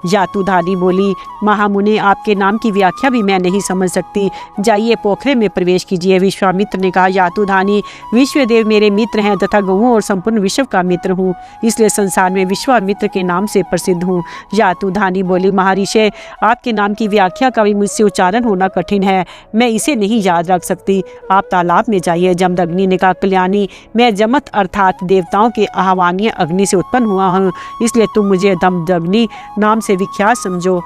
यातुधानी बोली, महामुनि, आपके नाम की व्याख्या भी मैं नहीं समझ सकती, जाइए पोखरे में प्रवेश कीजिए। विश्वामित्र ने कहा, यातुधानी, विश्वदेव मेरे मित्र हैं तथा गौओं और संपूर्ण विश्व का मित्र हूँ, इसलिए संसार में विश्वामित्र के नाम से प्रसिद्ध हूँ। यातुधानी बोली, महर्षि, आपके नाम की व्याख्या का भी मुझसे उच्चारण होना कठिन है, मैं इसे नहीं याद रख सकती, आप तालाब में जाइए। जमदग्नि ने कहा, कल्याणी, मैं जमत अर्थात देवताओं के आह्वानीय अग्नि से उत्पन्न हुआ हूँ, इसलिए तुम मुझे जमदग्नि नाम से विख्यात समझो।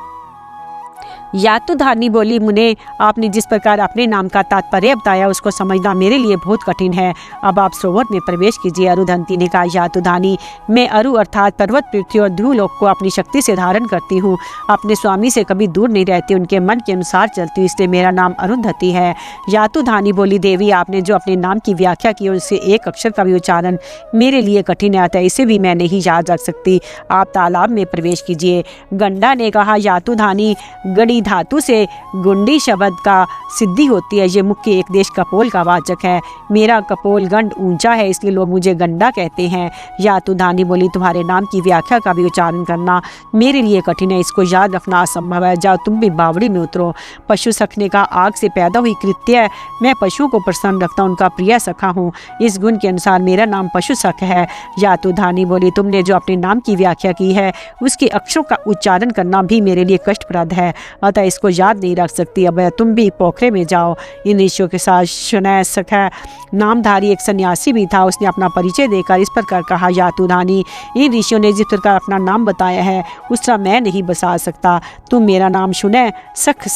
यातुधानी बोली, मुने, आपने जिस प्रकार अपने नाम का तात्पर्य बताया उसको समझना मेरे लिए बहुत कठिन है, अब आप सरोवर में प्रवेश कीजिए। अरुधंती ने कहा, यातुधानी, मैं अरु अर्थात पर्वत, पृथ्वी और ध्रुवलोक को अपनी शक्ति से धारण करती हूँ, अपने स्वामी से कभी दूर नहीं रहती, उनके मन के अनुसार चलती हूँ, इसलिए मेरा नाम अरुंधति है। यातुधानी बोली, देवी, आपने जो अपने नाम की व्याख्या की उससे एक अक्षर का भी उच्चारण मेरे लिए कठिन आता है, इसे भी मैं नहीं याद रख सकती, आप तालाब में प्रवेश कीजिए। गंडा ने कहा, यातुधानी, गड़ी धातु से गुंडी शब्द का सिद्धि होती है, ये मुख्य एक देश कपोल का वाचक है, मेरा कपोल गंड ऊंचा है, इसलिए लोग मुझे गंडा कहते हैं। यातुधानी बोली, तुम्हारे नाम की व्याख्या का भी उच्चारण करना मेरे लिए कठिन है, इसको याद रखना असंभव है, जाओ तुम भी बावड़ी में उतरो। पशु सख ने कहा, आग से पैदा हुई कृत्य, मैं पशुओं को प्रसन्न रखता हूँ, उनका प्रिय सखा हूँ, इस गुण के अनुसार मेरा नाम पशु सख है। यातुधानी बोली, तुमने जो अपने नाम की व्याख्या की है उसके अक्षरों का उच्चारण करना भी मेरे लिए कष्टप्रद है, अतः इसको याद नहीं रख सकती, अब तुम भी पोखरे में जाओ। इन ऋषियों के साथ शनैः सखा नामधारी एक सन्यासी भी था, उसने अपना परिचय देकर इस प्रकार कहा, यातुधानी, इन ऋषियों ने जिस प्रकार अपना नाम बताया है उस तरह मैं नहीं बता सकता, तुम मेरा नाम शनैः सख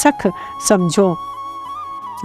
समझो।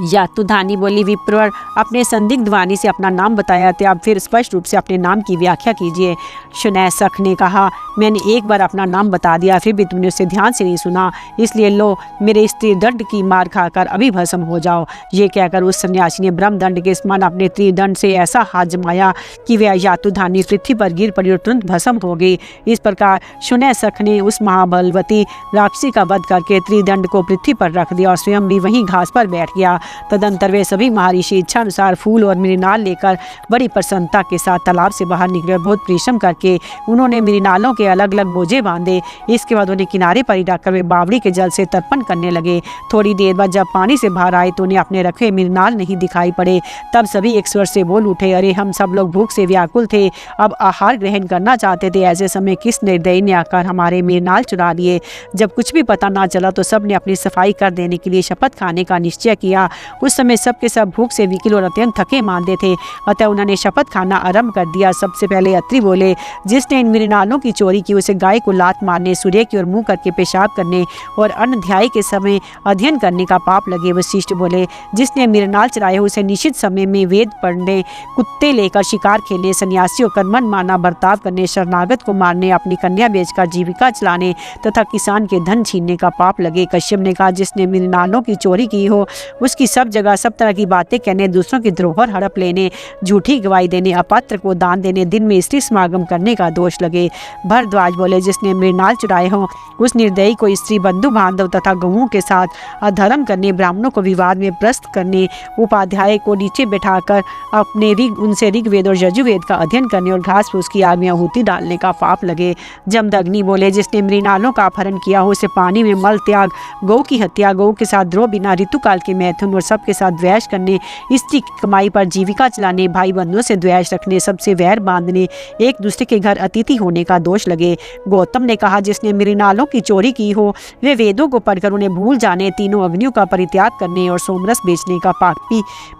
यातुधानी बोली, विप्रवर अपने संदिग्ध वाणी से अपना नाम बताया थे, अब फिर स्पष्ट रूप से अपने नाम की व्याख्या कीजिए। शुनैसक ने कहा, मैंने एक बार अपना नाम बता दिया, फिर भी तुमने उसे ध्यान से नहीं सुना, इसलिए लो मेरे इस त्रिदंड की मार खाकर अभी भस्म हो जाओ। ये कहकर उस सन्यासी ने ब्रह्मदंड के समान अपने त्रिदंड से ऐसा हाथ जमाया कि वह यातुधानी पृथ्वी पर गिर पड़ी और तुरंत भस्म हो गई। इस प्रकार शुनैसक ने उस महाबलवती राक्षसी का वध करके त्रिदंड को पृथ्वी पर रख दिया और स्वयं भी वहीं घास पर बैठ गया। तदंतर वे सभी महर्षि इच्छा अनुसार फूल और मृणाल लेकर बड़ी प्रसन्नता के साथ तालाब से बाहर निकले। बहुत परिश्रम करके उन्होंने मृणालों के अलग अलग बोझे बांधे। इसके बाद उन्हें किनारे पर ही रखकर वे बावड़ी के जल से तर्पण करने लगे। थोड़ी देर बाद जब पानी से बाहर आए तो उन्हें अपने रखे मृणाल नहीं दिखाई पड़े। तब सभी एक स्वर से बोल उठे, अरे हम सब लोग भूख से व्याकुल थे, अब आहार ग्रहण करना चाहते थे, ऐसे समय किस निर्दयी ने आकर हमारे मृणाल चुरा लिए। जब कुछ भी पता ना चला तो सब ने अपनी सफाई कर देने के लिए शपथ खाने का निश्चय किया। उस समय सब के सब भूख से विकल और अत्यंत थके मांदे थे, अतः उन्होंने शपथ खाना आरंभ कर दिया। सबसे पहले अत्रि बोले, जिसने इन मृणालों की चोरी की उसे गाय को लात मारने, सूर्य की ओर मुंह करके पेशाब करने और अन्न ध्याय के समय अध्ययन करने का पाप लगे। वशिष्ठ बोले, जिसने मृणाल चराए उसे निश्चित समय में वेद पढ़ने, कुत्ते लेकर शिकार खेलने, सन्यासियों का मन माना बर्ताव करने, शरणागत को मारने, अपनी कन्या बेचकर जीविका चलाने तथा किसान के धन छीनने का पाप लगे। कश्यप ने कहा, जिसने मृणालों की चोरी की हो उसकी सब जगह सब तरह की बातें कहने, दूसरों की धरोहर हड़प लेने, झूठी गवाही देने, अपात्र को दान देने, दिन में स्त्री समागम करने का दोष लगे। भरद्वाज बोले, जिसने मृणाल चुराए हो उस निर्दयी को स्त्री बंधु बांधव तथा गऊओं के साथ अधर्म करने, ब्राह्मणों को विवाद में प्रस्त करने, उपाध्याय को नीचे बैठाकर अपने उनसे ऋग्वेद और यजुर्वेद का अध्ययन करने और घास फूस की आग में आहुति डालने का पाप लगे। जमदग्नि बोले, जिसने मृणालों का अपहरण किया हो उसे पानी में मल त्याग, गौ की हत्या, गौ के साथ द्रोह, बिना ऋतुकाल के मैथुन और सबके साथ द्वेष करने, स्त्री की कमाई पर जीविका चलाने, भाई बंधुओं से द्वेष रखने, सबसे वैर बांधने, एक दूसरे के घर अतिथि होने का दोष लगे। गौतम ने कहा, जिसने मृणालों की चोरी की हो वे वेदों को पढ़कर उन्हें भूल जाने, तीनों अग्नियों का परित्याग करने और सोमरस बेचने का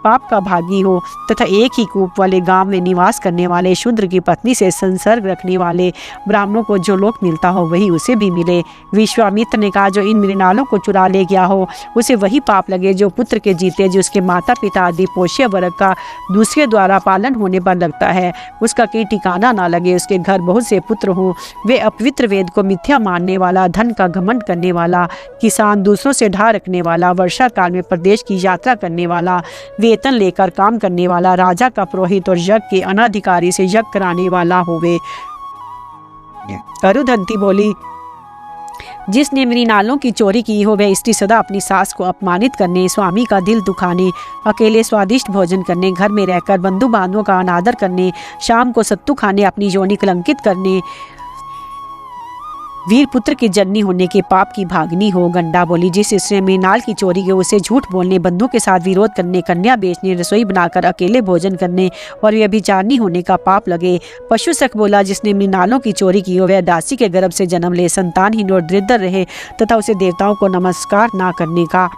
पाप का भागी हो तथा एक ही कूप वाले गांव में निवास करने वाले, शूद्र की पत्नी से संसर्ग रखने वाले, ब्राह्मणों को जो लोक मिलता हो वही उसे भी मिले। विश्वामित्र ने कहा, जो इन मृणालों को चुरा ले गया हो उसे वही पाप लगे जो पुत्र के जीते, जो उसके माता पिता आदि पोष्य वर्ग का दूसरे द्वारा पालन होने पर लगता है, उसका कहीं ठिकाना ना लगे, उसके घर बहुत से पुत्र हों, वे अपवित्र वेद को मिथ्या मानने वाला, धन का घमंड करने वाला, किसान, दूसरों से ढा रखने वाला, वर्षा काल में प्रदेश की यात्रा करने वाला, वेतन लेकर काम करने वाला, राजा का पुरोहित और यज्ञ के अनाधिकारी से यज्ञ कराने वाला होवे। अरुधंती बोली, जिसने मृणालों की चोरी की हो वह स्त्री सदा अपनी सास को अपमानित करने, स्वामी का दिल दुखाने, अकेले स्वादिष्ट भोजन करने, घर में रहकर बंधु बांधवों का अनादर करने, शाम को सत्तू खाने, अपनी योनि कलंकित करने, वीर पुत्र की जननी होने के पाप की भागनी हो। गंडा बोली, जिस स्त्री मृणाल की चोरी की उसे झूठ बोलने, बंधु के साथ विरोध करने, कन्या बेचने, रसोई बनाकर अकेले भोजन करने और व्यभिचारिणी होने का पाप लगे। पशुसख बोला, जिसने मृणालों की चोरी की हो वह दासी के गर्भ से जन्म ले, संतानहीन और दरिद्र रहे तथा उसे देवताओं को नमस्कार ना करने का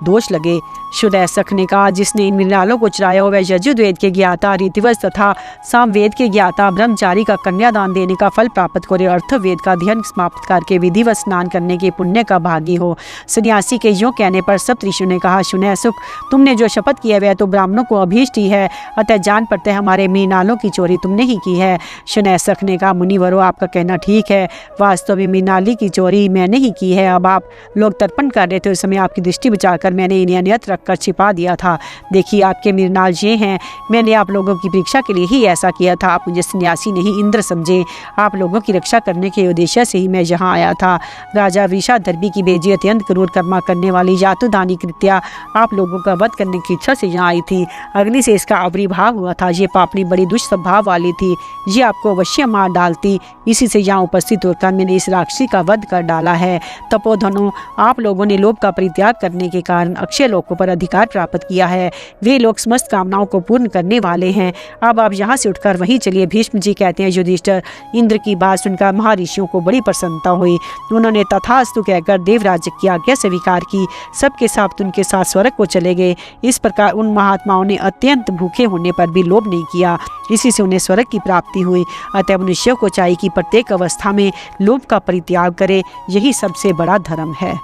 दोष लगे। शुनैसक ने कहा, जिसने इन मृणालों को चुराया हो वह यजुर्वेद के ज्ञाता, रीतिवत तथा सामवेद के ज्ञाता, ब्रह्मचारी का कन्यादान देने का फल प्राप्त करे, अर्थवेद का अध्ययन समाप्त करके विधिवत स्नान करने के पुण्य का भागी हो। सन्यासी के यों कहने पर सप्त ऋषियों ने कहा, शुनैसुक, तुमने जो शपथ किया वह तो ब्राह्मणों को अभीष्ट ही है, अतः जान पड़ते हमारे मृणालों की चोरी तुमने ही की है। शुनैसक ने कहा, मुनिवरों, आपका कहना ठीक है, वास्तव में मृणाली की चोरी मैंने ही की है। अब आप लोग तर्पण कर रहे थे उस समय आपकी दृष्टि बचाकर मैंने इन्हें अन्यत्र रखकर छिपा दिया था। देखिए आपके मृणाल ये हैं, मैंने आप लोगों की परीक्षा के लिए ही ऐसा किया था। आप मुझे सन्यासी नहीं इंद्र समझे, आप लोगों की रक्षा करने के उद्देश्य से ही मैं यहाँ आया था। राजा वृषाधर्मी की बेजी अत्यंत क्रूर कर्मा करने वाली यातुधानी कृत्या आप लोगों का वध करने की इच्छा से यहाँ आई थी। अग्नि से इसका आविर्भाव हुआ था। ये पापनी बड़ी दुष्स्वभाव वाली थी, ये आपको अवश्य मार डालती। इसी से यहाँ उपस्थित होकर मैंने इस राक्षसी का वध कर डाला है। तपोधनों, आप लोगों ने लोभ का परित्याग करने के कारण अक्षय लोकों पर अधिकार प्राप्त किया है। वे लोग समस्त कामनाओं को पूर्ण करने वाले हैं। अब आप यहाँ से उठकर वहीं चलिए। भीष्म जी कहते हैं, युधिष्ठिर, इंद्र की बात सुनकर महर्षियों को बड़ी प्रसन्नता हुई। उन्होंने तथास्तु कहकर देवराज की आज्ञा स्वीकार की। सबके साथ उनके साथ स्वर्ग को चले गए। इस प्रकार उन महात्माओं ने अत्यंत भूखे होने पर भी लोभ नहीं किया। इसी से उन्हें स्वर्ग की प्राप्ति हुई। अतः मनुष्यों को चाहिए कि प्रत्येक अवस्था में लोभ का परित्याग करे। यही सबसे बड़ा धर्म है।